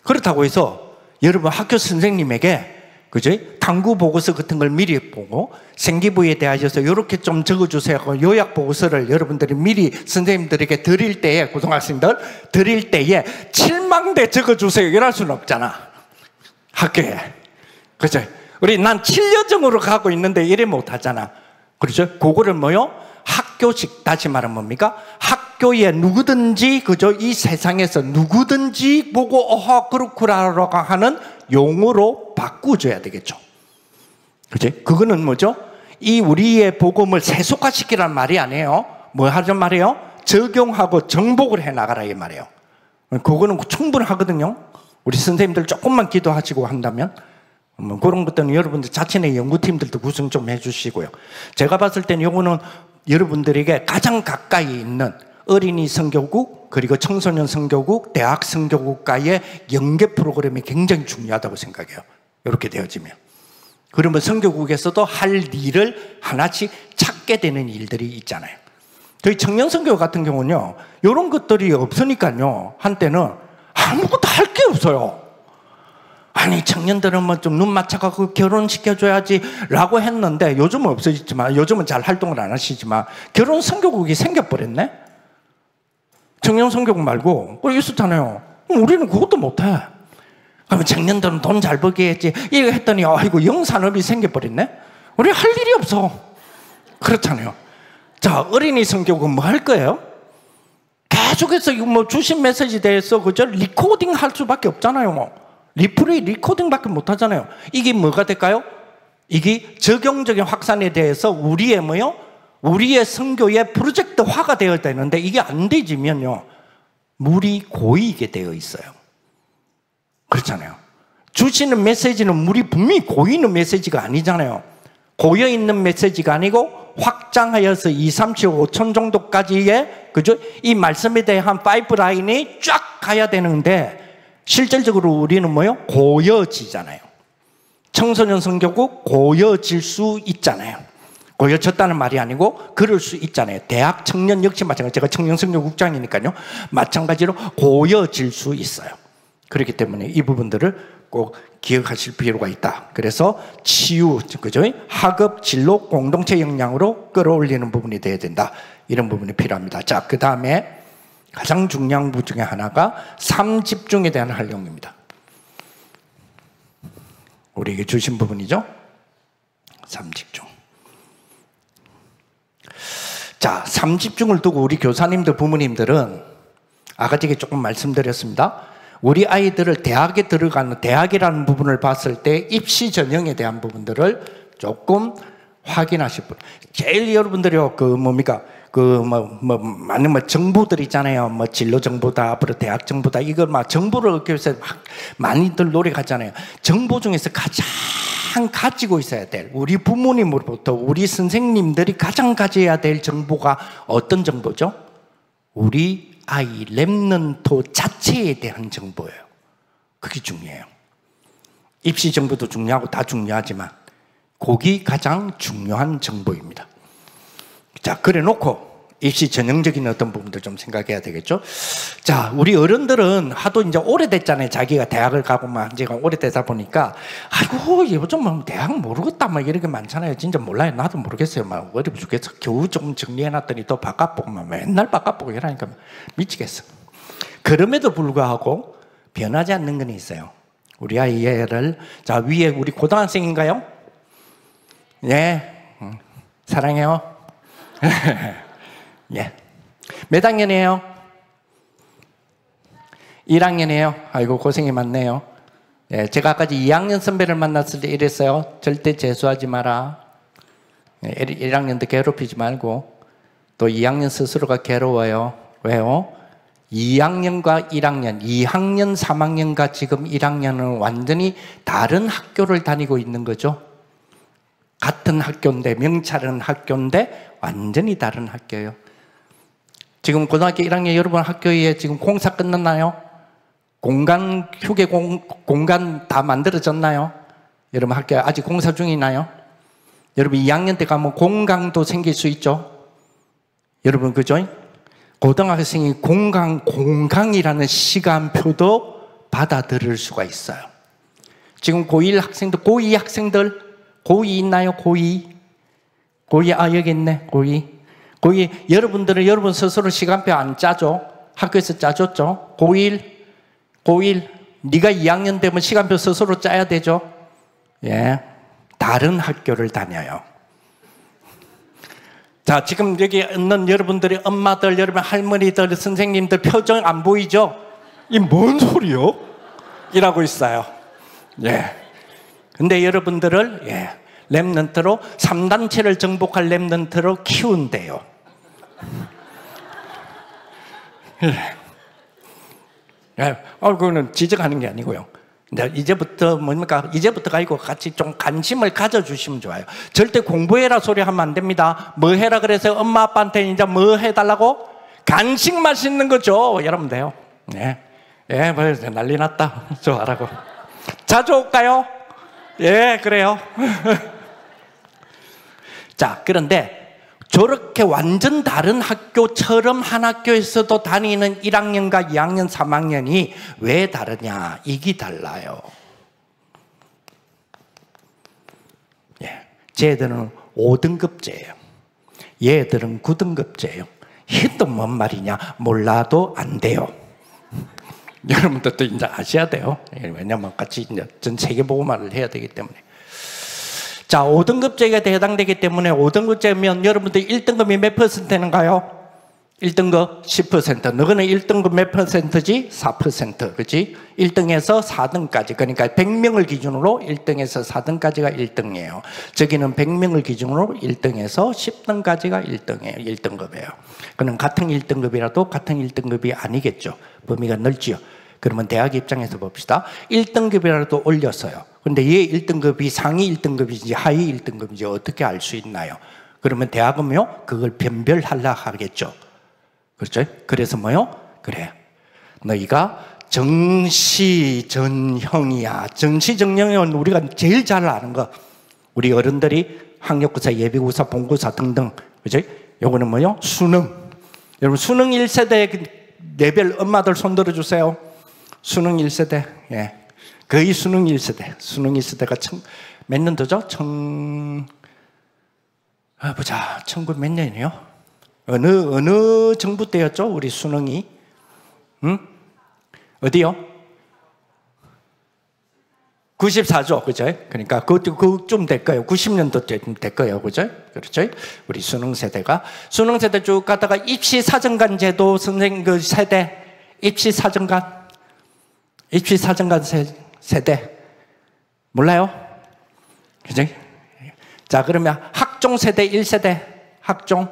그렇다고 해서 여러분 학교 선생님에게, 그죠? 탐구 보고서 같은 걸 미리 보고 생기부에 대하여서 이렇게 좀 적어주세요 하고 요약 보고서를 여러분들이 미리 선생님들에게 드릴 때에, 고등학생들 드릴 때에 7망대 적어주세요 이럴 수는 없잖아, 학교에. 그죠? 우리 난 7여정으로 가고 있는데 이래 못하잖아. 그렇죠? 그거를 뭐요? 학교식, 다시 말하면 뭡니까? 학교에 누구든지, 그죠? 이 세상에서 누구든지 보고 어허 그렇구나라고 하는 용어로 바꾸줘야 되겠죠. 그죠? 그거는 뭐죠? 이 우리의 복음을 세속화시키라는 말이 아니에요. 뭐 하란 말이에요? 적용하고 정복을 해 나가라 이 말이에요. 그거는 충분하거든요. 우리 선생님들 조금만 기도하시고 한다면, 그런 것들은 여러분들 자신의 연구팀들도 구성 좀 해주시고요. 제가 봤을 때는 이거는 여러분들에게 가장 가까이 있는 어린이 선교국, 그리고 청소년 선교국, 대학 선교국과의 연계 프로그램이 굉장히 중요하다고 생각해요. 이렇게 되어지면. 그러면 선교국에서도 할 일을 하나씩 찾게 되는 일들이 있잖아요. 저희 청년 선교 같은 경우는요, 이런 것들이 없으니까요, 한때는 아무것도 할 게 없어요. 아니, 청년들은 뭐 좀 눈 맞춰갖고 결혼시켜줘야지 라고 했는데, 요즘은 없어졌지만, 요즘은 잘 활동을 안 하시지만, 결혼 선교국이 생겨버렸네? 청년 선교국 말고, 있었잖아요. 우리는 그것도 못해. 그러면 청년들은 돈 잘 벌게 했지. 이거 했더니, 아이고, 영산업이 생겨버렸네? 우리 할 일이 없어. 그렇잖아요. 자, 어린이 선교국은 뭐 할 거예요? 계속해서 뭐 주신 메시지에 대해서, 그죠? 리코딩 할 수밖에 없잖아요. 리플레이, 리코딩밖에 못 하잖아요. 이게 뭐가 될까요? 이게 적용적인 확산에 대해서 우리의 뭐요? 우리의 선교의 프로젝트화가 되어야 되는데, 이게 안 되지면요, 물이 고이게 되어 있어요. 그렇잖아요. 주시는 메시지는 물이 분명히 고이는 메시지가 아니잖아요. 고여있는 메시지가 아니고 확장하여서 2, 3, 7, 5천 정도까지의, 그죠? 이 말씀에 대한 파이프라인이 쫙 가야 되는데, 실질적으로 우리는 뭐요? 고여지잖아요. 청소년 선교국 고여질 수 있잖아요. 고여졌다는 말이 아니고 그럴 수 있잖아요. 대학 청년 역시 마찬가지. 제가 청년 선교국장이니까요, 마찬가지로 고여질 수 있어요. 그렇기 때문에 이 부분들을 꼭 기억하실 필요가 있다. 그래서 치유, 그죠? 학업, 진로, 공동체 역량으로 끌어올리는 부분이 돼야 된다. 이런 부분이 필요합니다. 자, 그 다음에 가장 중요한 부분 중에 하나가 삶집중에 대한 활용입니다. 우리에게 주신 부분이죠. 삶집중. 자, 삶집중을 두고 우리 교사님들, 부모님들은 아까 제가 조금 말씀드렸습니다. 우리 아이들을 대학에 들어가는, 대학이라는 부분을 봤을 때 입시 전형에 대한 부분들을 조금 확인하실 분. 제일 여러분들이 뭡니까? 많은 정보들 있잖아요. 진로 정보다, 앞으로 대학 정보다, 이걸 정보를 얻기 위해서 많이들 노력하잖아요. 정보 중에서 가장 가지고 있어야 될, 우리 부모님으로부터 우리 선생님들이 가장 가져야 될 정보가 어떤 정보죠? 우리 아이 랩넌트 자체에 대한 정보예요. 그게 중요해요. 입시 정보도 중요하고 다 중요하지만 그게 가장 중요한 정보입니다. 자, 그래 놓고 입시 전형적인 어떤 부분들 좀 생각해야 되겠죠. 자, 우리 어른들은 하도 이제 오래됐잖아요. 자기가 대학을 가고 제가 오래되다 보니까, 아이고, 요즘 대학 모르겠다 이렇게 많잖아요. 진짜 몰라요. 나도 모르겠어요. 어렵 죽겠어. 겨우 좀 정리해놨더니 또 바깥 보고 맨날 바깥 보고 이러니까 미치겠어. 그럼에도 불구하고 변하지 않는 건 있어요. 우리 아이를, 자, 위에 우리 고등학생인가요? 예, 사랑해요. 예. 몇 학년이에요? 1학년이에요. 아이고 고생이 많네요. 예, 제가 아까 2학년 선배를 만났을 때 이랬어요. 절대 재수하지 마라. 1학년도 괴롭히지 말고. 또 2학년 스스로가 괴로워요. 왜요? 2학년과 1학년, 2학년, 3학년과 지금 1학년은 완전히 다른 학교를 다니고 있는 거죠. 같은 학교인데, 명찰은 학교인데 완전히 다른 학교예요. 지금 고등학교 1학년 여러분 학교에 지금 공사 끝났나요? 공간, 휴게 공간 다 만들어졌나요? 여러분 학교에 아직 공사 중이나요? 여러분 2학년 때 가면 공강도 생길 수 있죠? 여러분 그죠? 고등학생이 공강이라는 시간표도 받아들일 수가 있어요. 지금 고1 학생들, 고2 학생들, 고2 있나요? 고2? 여기 있네, 고2. 여러분들은 여러분 스스로 시간표 안 짜죠? 학교에서 짜줬죠? 고1, 네가 2학년 되면 시간표 스스로 짜야 되죠? 예, 다른 학교를 다녀요. 자, 지금 여기 있는 여러분들이 엄마들, 여러분 할머니들, 선생님들 표정 안 보이죠? 이 뭔 소리요? 이라고 있어요. 예. 근데 여러분들을, 예, 렘넌트로 3단체를 정복할 렘넌트로 키운대요. 예. 그거는 지적하는 게 아니고요. 이제부터 뭡니까? 이제부터가 아니고 같이 좀 관심을 가져주시면 좋아요. 절대 공부해라 소리 하면 안 됩니다. 뭐 해라 그래서 엄마 아빠한테 이제 뭐 해달라고? 간식 맛있는 거 줘. 이러면 돼요. 예, 뭐 난리 났다. 좋아라고. 자주 올까요? 예, 그래요. 자, 그런데 저렇게 완전 다른 학교처럼 한 학교에서도 다니는 1학년과 2학년, 3학년이 왜 다르냐? 이게 달라요. 예, 쟤들은 5등급제예요. 얘들은 9등급제예요. 이게 또 뭔 말이냐? 몰라도 안 돼요. 여러분들도 이제 아셔야 돼요. 왜냐면 같이 이제 전 세계보고말을 해야 되기 때문에. 자, 5등급제가 해당되기 때문에 5등급제면 여러분들 1등급이 몇 %인가요? 1등급 10%. 너희는 1등급 몇 %지? 4%. 그렇지? 1등에서 4등까지. 그러니까 100명을 기준으로 1등에서 4등까지가 1등이에요. 저기는 100명을 기준으로 1등에서 10등까지가 1등이에요. 1등급이에요. 그럼 같은 1등급이라도 같은 1등급이 아니겠죠. 범위가 넓지요. 그러면 대학 입장에서 봅시다. 1등급이라도 올렸어요. 근데 얘 1등급이 상위 1등급인지 하위 1등급인지 어떻게 알 수 있나요? 그러면 대학은요, 그걸 변별하려 하겠죠. 그렇죠? 그래서 뭐요? 그래, 너희가 정시전형이야. 정시전형은 우리가 제일 잘 아는 거. 우리 어른들이 학력고사, 예비고사, 본고사 등등. 그죠? 요거는 뭐요? 수능. 여러분, 수능 1세대 레벨 엄마들 손 들어주세요. 수능 1세대. 예. 거의 수능 1세대. 수능 1세대가 몇 년도죠? 보자. 1900 몇 년이요? 어느 정부 때였죠? 우리 수능이? 어디요? 94죠. 그죠? 그러니까 그쯤 될 거예요. 90년도쯤 될 거예요. 그죠? 그렇죠? 우리 수능 세대가. 수능 세대 쭉 가다가 입시 사정관 제도 선생 그 세대. 입시 사정관 세대. 몰라요? 그죠? 자, 그러면 학종 세대 1세대. 학종.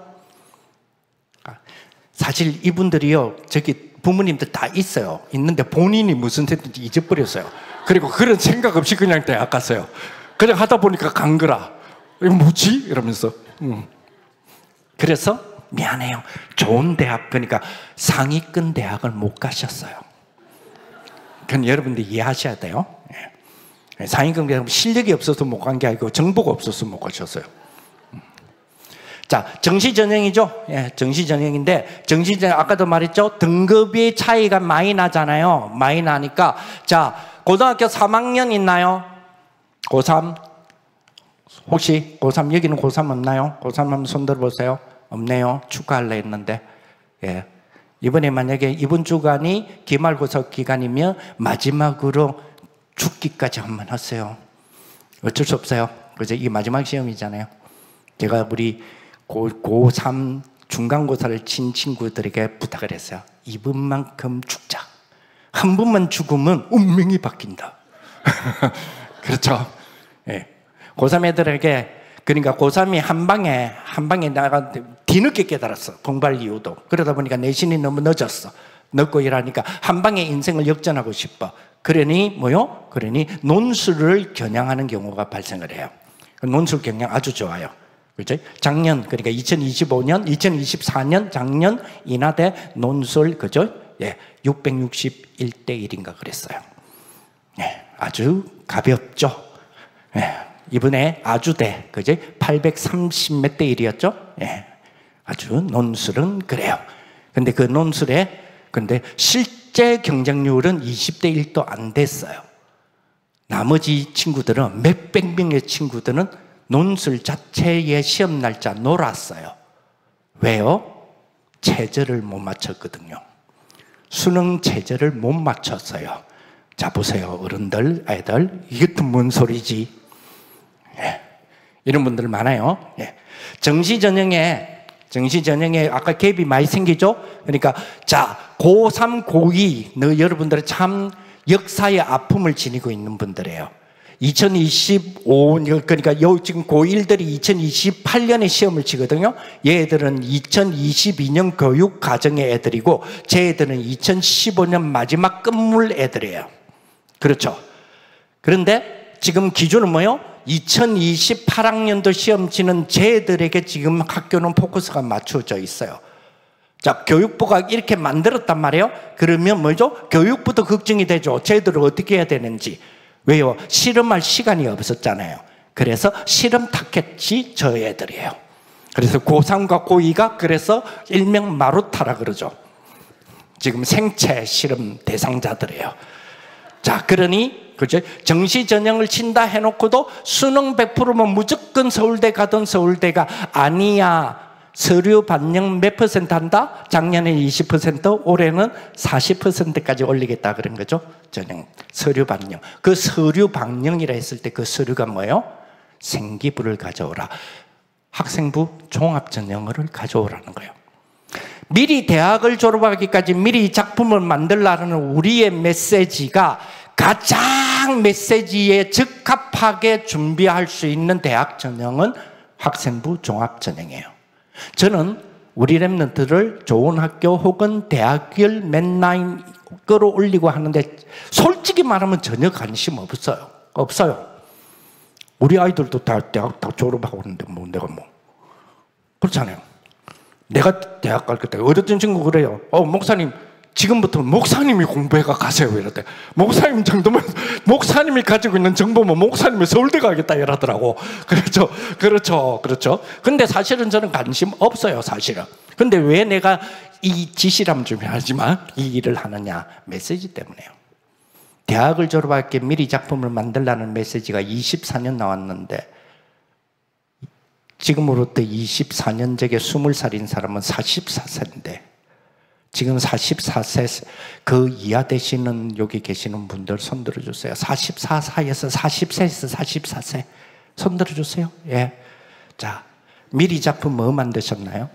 사실 이분들이요, 저기 부모님들 다 있어요. 있는데 본인이 무슨 세대인지 잊어버렸어요. 그리고 그런 생각 없이 그냥 대학 갔어요. 그냥 하다 보니까 간 거라. 이거 뭐지? 이러면서. 그래서 미안해요. 좋은 대학, 그러니까 상위권 대학을 못 가셨어요. 그건 여러분들 이해하셔야 돼요. 상위권 대학 실력이 없어서 못 간 게 아니고 정보가 없어서 못 가셨어요. 자, 정시전형이죠. 예, 정시전형인데, 정시전형, 아까도 말했죠? 등급의 차이가 많이 나잖아요. 많이 나니까. 자, 고등학교 3학년 있나요? 고3? 혹시 고3, 여기는 고3 없나요? 고3 한번 손 들어보세요. 없네요. 축하하려 했는데. 예. 이번에 만약에 이번 주간이 기말고사 기간이면 마지막으로 죽기까지 한번 하세요. 어쩔 수 없어요. 그죠? 이게 마지막 시험이잖아요. 제가 우리 고3 중간고사를 친 친구들에게 부탁을 했어요. 이번만큼 죽자. 한 번만 죽으면 운명이 바뀐다. 그렇죠? 예. 고3 애들에게, 그러니까 고3이 한 방에 나가 뒤늦게 깨달았어. 공부할 이유도. 그러다 보니까 내신이 너무 늦었어. 늦고 일하니까 한 방에 인생을 역전하고 싶어. 그러니 뭐요? 그러니 논술을 겨냥하는 경우가 발생을 해요. 논술 겨냥 아주 좋아요. 그죠? 작년, 그러니까 2025년, 2024년 작년 인하대 논술, 그죠? 예, 661대 1인가 그랬어요. 예, 아주 가볍죠? 예, 이번에 아주대, 그죠? 830몇 대 1이었죠? 예, 아주 논술은 그래요. 근데 그 논술에, 근데 실제 경쟁률은 20대 1도 안 됐어요. 나머지 친구들은, 몇백 명의 친구들은 논술 자체의 시험 날짜 놀았어요. 왜요? 체제를 못 맞췄거든요. 수능 체제를 못 맞췄어요. 자, 보세요. 어른들, 애들, 이것도 뭔 소리지? 예. 이런 분들 많아요. 예. 정시전형에 아까 갭이 많이 생기죠? 그러니까, 자, 고3, 고2, 여러분들은 참 역사의 아픔을 지니고 있는 분들이에요. 2025년, 그러니까 지금 고1들이 2028년에 시험을 치거든요. 얘들은 2022년 교육 과정의 애들이고, 제 애들은 2015년 마지막 끝물 애들이에요. 그렇죠. 그런데 지금 기준은 뭐예요? 2028학년도 시험 치는 제 애들에게 지금 학교는 포커스가 맞춰져 있어요. 자, 교육부가 이렇게 만들었단 말이에요. 그러면 뭐죠? 교육부도 걱정이 되죠. 쟤들을 어떻게 해야 되는지. 왜요? 실험할 시간이 없었잖아요. 그래서 실험 타켓이 저 애들이에요. 그래서 고3과 고2가 그래서 일명 마루타라 그러죠. 지금 생체 실험 대상자들이에요. 자, 그러니 그죠? 정시 전형을 친다 해놓고도 수능 100%면 무조건 서울대 가던 서울대가 아니야. 서류 반영 몇 퍼센트 한다? 작년에 20%, 올해는 40%까지 올리겠다 그런 거죠. 전형 서류 반영. 그 서류 반영이라 했을 때 그 서류가 뭐예요? 생기부를 가져오라. 학생부 종합전형을 가져오라는 거예요. 미리 대학을 졸업하기까지 미리 작품을 만들라는 우리의 메시지가 가장 메시지에 적합하게 준비할 수 있는 대학 전형은 학생부 종합전형이에요. 저는 우리 랩런트를 좋은 학교 혹은 대학을 맨날 끌어올리고 하는데 솔직히 말하면 전혀 관심 없어요. 없어요. 우리 아이들도 다 대학 다 졸업하고 있는데 뭐 내가 뭐 그렇잖아요. 내가 대학 갈 때 어렸던 친구 그래요. 목사님 지금부터 목사님이 공부해가 가세요 이럴 때 목사님 정도면 목사님이 가지고 있는 정보면 목사님이 서울대 가겠다 이러더라고. 그렇죠. 근데 사실은 저는 관심 없어요 사실은. 근데 왜 내가 이 지시라면 좀 하지만 이 일을 하느냐? 메시지 때문에요. 대학을 졸업할 게 미리 작품을 만들라는 메시지가 24년 나왔는데 지금으로부터 24년 전에 20살인 사람은 44세인데 지금 44세 그 이하 되시는 여기 계시는 분들 손 들어주세요. 44세에서 40세에서 44세 손 들어주세요. 예. 자, 미리 작품 뭐 만드셨나요?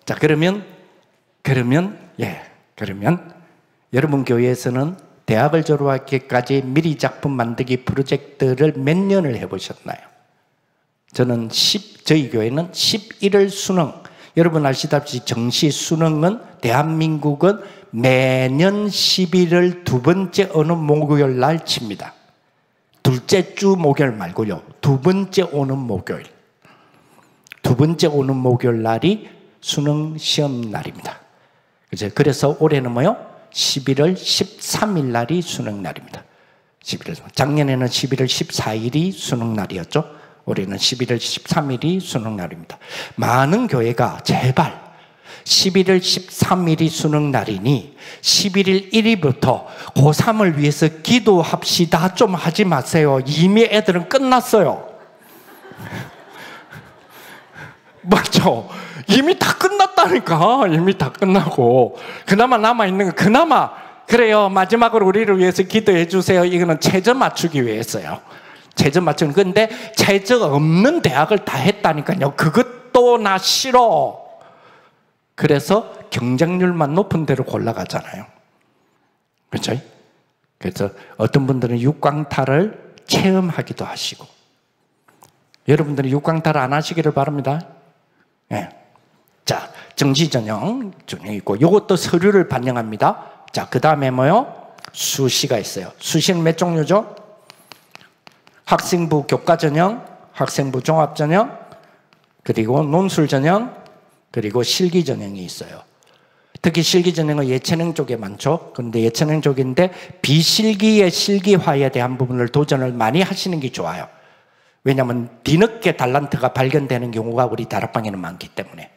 자, 그러면 여러분 교회에서는 대학을 졸업하기까지 미리 작품 만들기 프로젝트를 몇 년을 해보셨나요? 저는 저희 교회는 11월 수능, 여러분 아시다시피 정시 수능은 대한민국은 매년 11월 두 번째 어느 목요일 날 칩니다. 둘째 주 목요일 말고요. 두 번째 오는 목요일. 두 번째 오는 목요일 날이 수능 시험 날입니다. 그래서 올해는 뭐요? 11월 13일 날이 수능 날입니다. 작년에는 11월 14일이 수능 날이었죠. 올해는 11월 13일이 수능 날입니다. 많은 교회가 제발 11월 13일이 수능 날이니 11일 1일부터 고3을 위해서 기도합시다 좀 하지 마세요. 이미 애들은 끝났어요. 맞죠? 이미 다 끝났다니까. 이미 다 끝나고 그나마 남아있는 건 그나마 그래요. 마지막으로 우리를 위해서 기도해 주세요. 이거는 최저 맞추기 위해서요. 최저 맞추는 건데 최저 없는 대학을 다 했다니까요. 그것도 나 싫어. 그래서 경쟁률만 높은 데로 골라가잖아요. 그렇죠? 그래서 어떤 분들은 육광탈을 체험하기도 하시고, 여러분들은 육광탈 안 하시기를 바랍니다. 네. 자, 정시전형 있고, 이것도 서류를 반영합니다. 자, 그 다음에 뭐요? 수시가 있어요. 수시는 몇 종류죠? 학생부 교과전형, 학생부 종합전형, 그리고 논술전형, 그리고 실기전형이 있어요. 특히 실기전형은 예체능 쪽에 많죠. 그런데 예체능 쪽인데 비실기의 실기화에 대한 부분을 도전을 많이 하시는 게 좋아요. 왜냐하면 뒤늦게 달란트가 발견되는 경우가 우리 다락방에는 많기 때문에.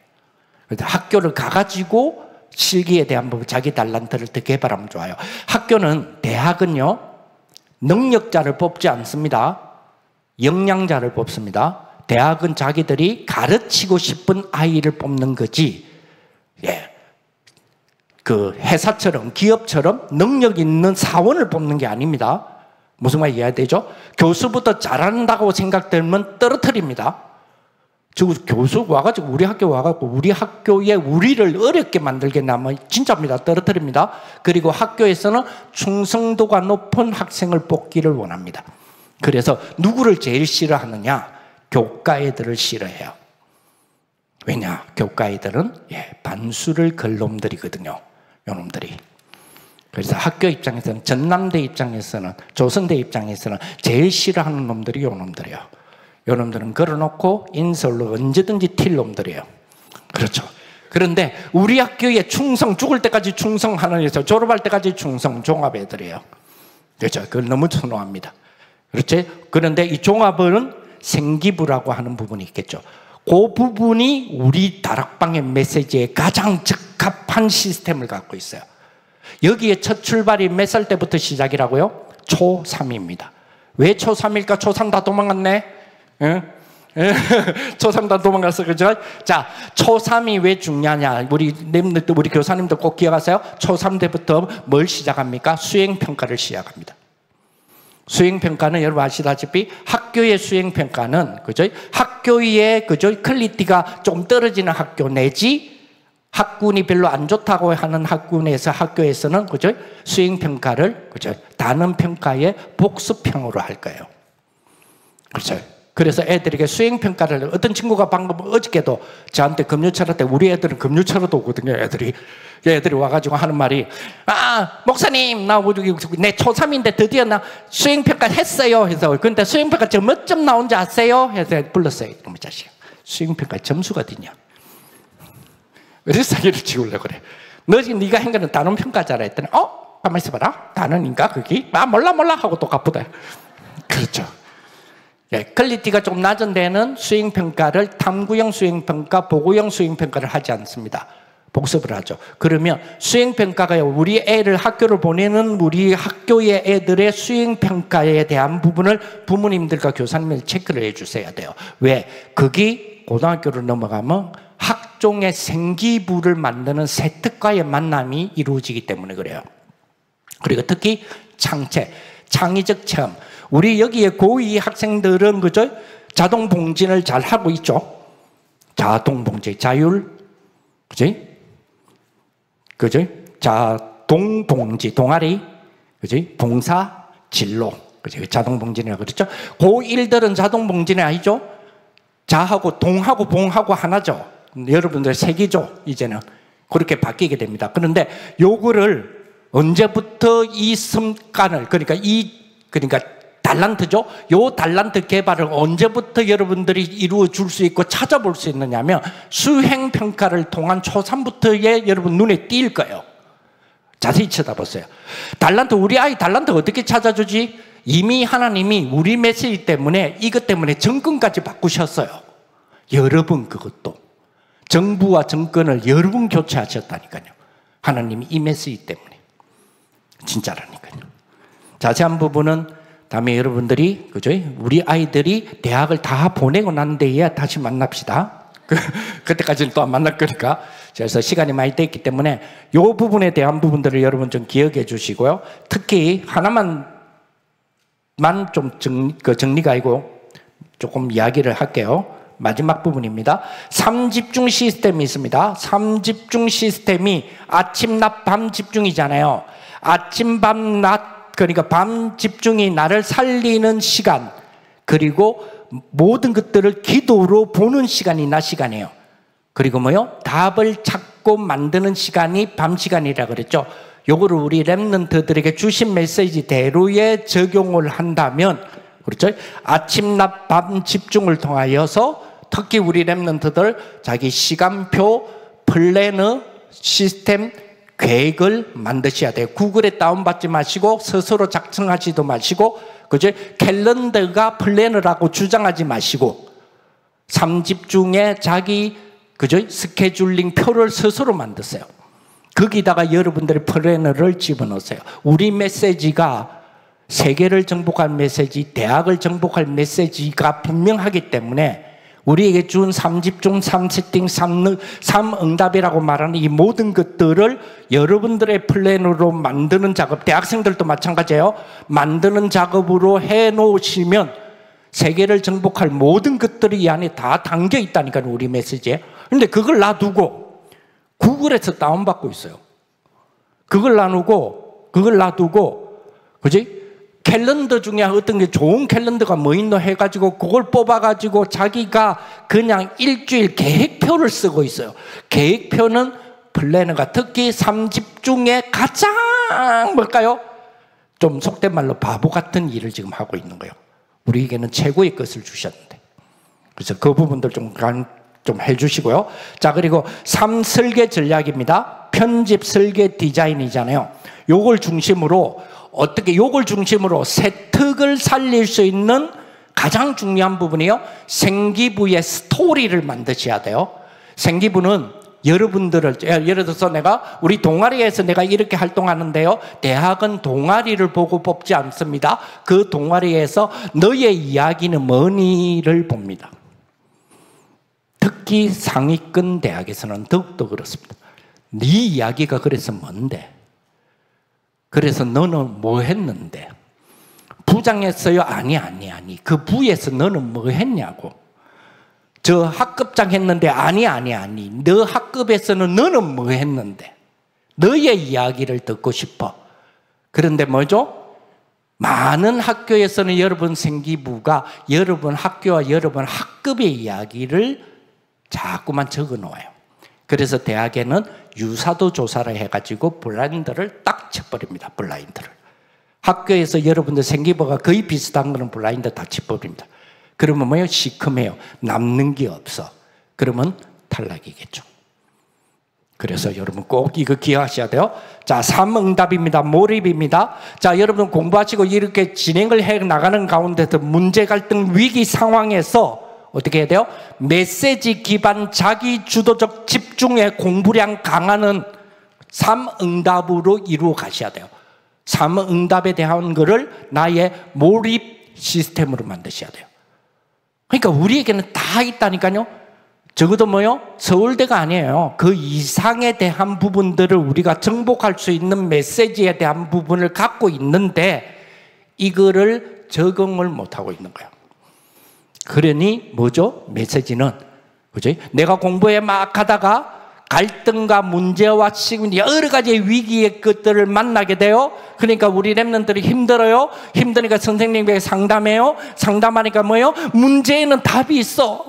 그래서 학교를 가가지고 실기에 대한 부분, 자기 달란트를 더 개발하면 좋아요. 학교는, 대학은요, 능력자를 뽑지 않습니다. 역량자를 뽑습니다. 대학은 자기들이 가르치고 싶은 아이를 뽑는 거지, 예, 그 회사처럼, 기업처럼 능력 있는 사원을 뽑는 게 아닙니다. 무슨 말 이해되죠? 교수부터 잘한다고 생각되면 떨어뜨립니다. 즉, 교수 와가지고 우리 학교 와가지고 우리 학교에 우리를 어렵게 만들게 나면 진짜입니다. 떨어뜨립니다. 그리고 학교에서는 충성도가 높은 학생을 뽑기를 원합니다. 그래서 누구를 제일 싫어하느냐? 교과 애들을 싫어해요. 왜냐? 교과 애들은 반수를 걸 놈들이거든요. 요 놈들이. 그래서 학교 입장에서는, 전남대 입장에서는, 조선대 입장에서는 제일 싫어하는 놈들이 요 놈들이에요. 요 놈들은 걸어놓고 인솔로 언제든지 튈 놈들이에요. 그렇죠. 그런데 우리 학교에 충성, 죽을 때까지 충성하는 애들, 졸업할 때까지 충성, 종합 애들이에요. 그렇죠. 그걸 너무 선호합니다. 그렇지? 그런데 이 종합은 생기부라고 하는 부분이 있겠죠. 그 부분이 우리 다락방의 메시지에 가장 적합한 시스템을 갖고 있어요. 여기에 첫 출발이 몇 살 때부터 시작이라고요? 초3입니다. 왜 초3일까? 초3 다 도망갔네? 응? 초3 다 도망갔어. 그죠? 자, 초3이 왜 중요하냐? 우리 교사님들 꼭 기억하세요. 초3 때부터 뭘 시작합니까? 수행평가를 시작합니다. 수행평가는 여러분 아시다시피 학교의 수행평가는, 그죠? 학교의, 그죠? 퀄리티가 좀 떨어지는 학교 내지 학군이 별로 안 좋다고 하는 학교에서는, 그죠? 수행평가를, 그죠? 단원평가의 복습형으로 할 거예요. 그렇죠? 그래서 애들에게 수행평가를, 어떤 친구가 방금 어저께도 저한테 금요철화 때, 우리 애들은 금요철화도 오거든요. 애들이 와가지고 하는 말이, 목사님, 나 내 초3인데 드디어 나 수행평가 했어요. 해서, 근데 수행평가 저 몇 점 나온지 아세요? 해서 불렀어요. 이놈의 자식아. 수행평가 점수가 어디냐? 그래서 사기를 치우려고 그래. 네가 한 거는 단원평가자라 했더니, 가만히 있어봐라. 단원인가, 거기? 몰라 하고 또 갚으다. 그렇죠. 퀄리티가 좀 낮은 데는 수행평가를 탐구형 수행평가, 보고형 수행평가를 하지 않습니다. 복습을 하죠. 그러면 수행평가가 우리 애를 학교를 보내는 우리 학교의 애들의 수행평가에 대한 부분을 부모님들과 교사님들 체크를 해주셔야 돼요. 왜? 거기 고등학교로 넘어가면 학종의 생기부를 만드는 세특과의 만남이 이루어지기 때문에 그래요. 그리고 특히 창의적 체험. 우리 여기에 고2 학생들은, 그죠? 자동봉진을 잘 하고 있죠? 자동봉진, 자율, 그지? 그죠? 자동봉지, 동아리, 그지? 봉사, 진로, 그지? 자동봉진이라고 그랬죠? 고1들은 자동봉진이 아니죠? 자하고 동하고 봉하고 하나죠? 여러분들 색이죠? 이제는. 그렇게 바뀌게 됩니다. 그런데 요거를 언제부터 이 습관을, 그러니까 달란트죠? 요 달란트 개발을 언제부터 여러분들이 이루어 줄 수 있고 찾아볼 수 있느냐면 수행평가를 통한 초3부터의 여러분 눈에 띌 거예요. 자세히 쳐다보세요. 우리 아이 달란트 어떻게 찾아주지? 이미 하나님이 우리 메시지 때문에, 이것 때문에 정권까지 바꾸셨어요. 여러분, 그것도. 정부와 정권을 여러 번 교체하셨다니까요. 하나님이 이 메시지 때문에. 진짜라니까요. 자세한 부분은 다음에 여러분들이, 그죠? 우리 아이들이 대학을 다 보내고 난 뒤에 다시 만납시다. 그때까지는 또 안 만날 거니까. 그래서 시간이 많이 됐기 때문에 이 부분에 대한 부분들을 여러분 좀 기억해 주시고요. 특히 하나만 좀 정리가 아니고 조금 이야기를 할게요. 마지막 부분입니다. 3집중 시스템이 있습니다. 3집중 시스템이 아침, 낮, 밤 집중이잖아요. 아침, 밤, 낮, 그러니까 밤 집중이 나를 살리는 시간, 그리고 모든 것들을 기도로 보는 시간이 낮 시간이에요. 그리고 뭐요? 답을 찾고 만드는 시간이 밤 시간이라 그랬죠. 요거를 우리 렘넌트들에게 주신 메시지대로에 적용을 한다면, 그렇죠? 아침, 낮, 밤 집중을 통하여서 특히 우리 렘넌트들 자기 시간표, 플래너, 시스템, 계획을 만드셔야 돼요. 구글에 다운받지 마시고 스스로 작성하지도 마시고, 그죠? 캘린더가 플래너라고 주장하지 마시고 3집중에 자기, 그죠? 스케줄링 표를 스스로 만드세요. 거기다가 여러분들의 플래너를 집어넣으세요. 우리 메시지가 세계를 정복할 메시지, 대학을 정복할 메시지가 분명하기 때문에 우리에게 준 3집중, 3세팅, 3응답이라고 말하는 이 모든 것들을 여러분들의 플랜으로 만드는 작업, 대학생들도 마찬가지예요. 만드는 작업으로 해놓으시면 세계를 정복할 모든 것들이 이 안에 다 담겨 있다니까요, 우리 메시지에. 그런데 그걸 놔두고 구글에서 다운받고 있어요. 그걸 놔두고, 그지? 캘린더 중에 어떤 게 좋은 캘린더가 뭐 있노 해가지고 그걸 뽑아가지고 자기가 그냥 일주일 계획표를 쓰고 있어요. 계획표는 플래너가 특히 3집중에 가장 뭘까요? 좀 속된 말로 바보 같은 일을 지금 하고 있는 거예요. 우리에게는 최고의 것을 주셨는데. 그래서 그 부분들 좀 해주시고요. 자, 그리고 3 설계 전략입니다. 편집, 설계, 디자인이잖아요. 요걸 중심으로 세특을 살릴 수 있는 가장 중요한 부분이요. 생기부의 스토리를 만드셔야 돼요. 생기부는 여러분들을, 예를 들어서 우리 동아리에서 내가 이렇게 활동하는데요. 대학은 동아리를 보고 뽑지 않습니다. 그 동아리에서 너의 이야기는 뭐니를 봅니다. 특히 상위권 대학에서는 더욱더 그렇습니다. 네 이야기가 그래서 뭔데? 그래서 너는 뭐 했는데? 부장했어요? 아니. 그 부에서 너는 뭐 했냐고. 저 학급장 했는데 아니. 너 학급에서는 너는 뭐 했는데? 너의 이야기를 듣고 싶어. 그런데 뭐죠? 많은 학교에서는 여러분 생기부가 여러분 학교와 여러분 학급의 이야기를 자꾸만 적어 놓아요. 그래서 대학에는 유사도 조사를 해가지고 블라인드를 딱 쳐버립니다. 블라인드를. 학교에서 여러분들 생기부가 거의 비슷한 거는 블라인드 다 쳐버립니다. 그러면 뭐예요? 시큼해요. 남는 게 없어. 그러면 탈락이겠죠. 그래서 여러분 꼭 이거 기억하셔야 돼요. 자, 3응답입니다. 몰입입니다. 자, 여러분 공부하시고 이렇게 진행을 해 나가는 가운데서 문제 갈등 위기 상황에서 어떻게 해야 돼요? 메시지 기반 자기 주도적 집중의 공부량 강화는 3응답으로 이루어 가셔야 돼요. 3응답에 대한 거를 나의 몰입 시스템으로 만드셔야 돼요. 그러니까 우리에게는 다 있다니까요. 적어도 뭐요? 서울대가 아니에요. 그 이상에 대한 부분들을 우리가 정복할 수 있는 메시지에 대한 부분을 갖고 있는데 이거를 적응을 못하고 있는 거예요. 그러니 뭐죠? 메시지는, 그죠? 내가 공부에 막 하다가 갈등과 문제와 지금 여러 가지 위기의 것들을 만나게 돼요. 그러니까 우리 렘넌트들이 힘들어요. 힘드니까 선생님에게 상담해요. 상담하니까 뭐예요? 문제에는 답이 있어.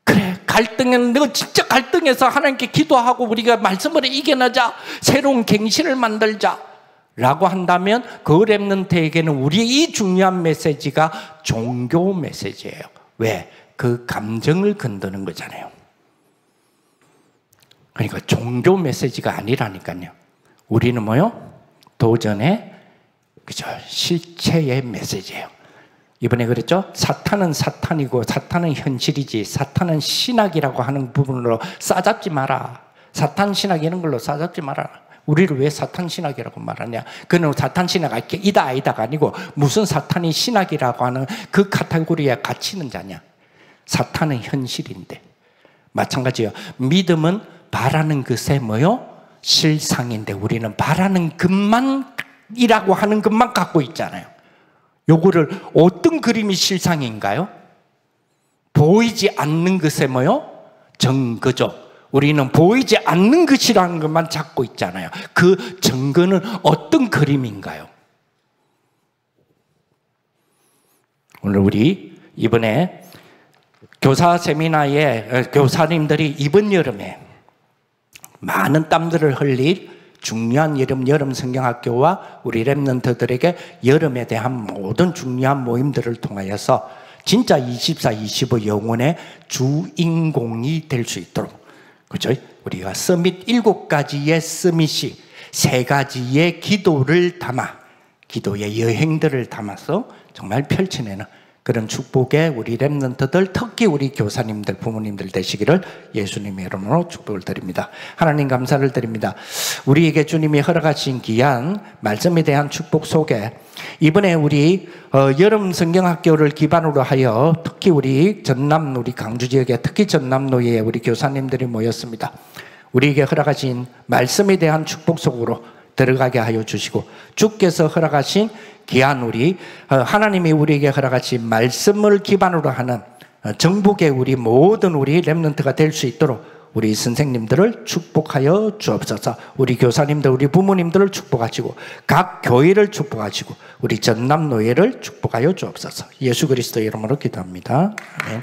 그래, 갈등은 너 진짜 갈등해서 하나님께 기도하고 우리가 말씀으로 이겨내자. 새로운 갱신을 만들자. 라고 한다면 그 렘넌트에게는 우리의 이 중요한 메시지가 종교 메시지예요. 왜? 그 감정을 건드는 거잖아요. 그러니까 종교 메시지가 아니라니까요. 우리는 뭐요? 도전의, 그죠? 실체의 메시지예요. 이번에 그랬죠? 사탄은 사탄이고 사탄은 현실이지 사탄은 신학이라고 하는 부분으로 싸잡지 마라. 사탄 신학 이런 걸로 싸잡지 마라. 우리를 왜 사탄 신학이라고 말하냐? 그는 사탄 신학 이다 아니다가 아니고 무슨 사탄이 신학이라고 하는 그 카테고리에 갇히는 자냐? 사탄은 현실인데. 마찬가지예요. 믿음은 바라는 것에 뭐요? 실상인데 우리는 바라는 것만이라고 하는 것만 갖고 있잖아요. 요거를 어떤 그림이 실상인가요? 보이지 않는 것에 뭐요? 증거죠. 우리는 보이지 않는 것이라는 것만 잡고 있잖아요. 그 증거는 어떤 그림인가요? 오늘 우리 이번에 교사 세미나에 교사님들이 이번 여름에 많은 땀들을 흘릴 중요한 여름 성경학교와 우리 렘넌트들에게 여름에 대한 모든 중요한 모임들을 통하여서 진짜 24, 25 영혼의 주인공이 될 수 있도록, 그죠? 우리가 서밋 7가지의 서밋이 3가지의 기도를 담아, 기도의 여행들을 담아서 정말 펼쳐내는 그런 축복의 우리 렘넌트들, 특히 우리 교사님들, 부모님들 되시기를 예수님의 이름으로 축복을 드립니다. 하나님 감사를 드립니다. 우리에게 주님이 허락하신 귀한 말씀에 대한 축복 속에 이번에 우리 여름 성경학교를 기반으로 하여 특히 우리 전남, 우리 강주 지역에 특히 전남로에 우리 교사님들이 모였습니다. 우리에게 허락하신 말씀에 대한 축복 속으로 들어가게 하여 주시고, 주께서 허락하신 귀한 우리 하나님이 우리에게 허락하신 말씀을 기반으로 하는 정복의 우리 모든 우리 렘넌트가 될 수 있도록 우리 선생님들을 축복하여 주옵소서. 우리 교사님들, 우리 부모님들을 축복하시고 각 교회를 축복하시고 우리 전남노예를 축복하여 주옵소서. 예수 그리스도 이름으로 기도합니다. 아멘.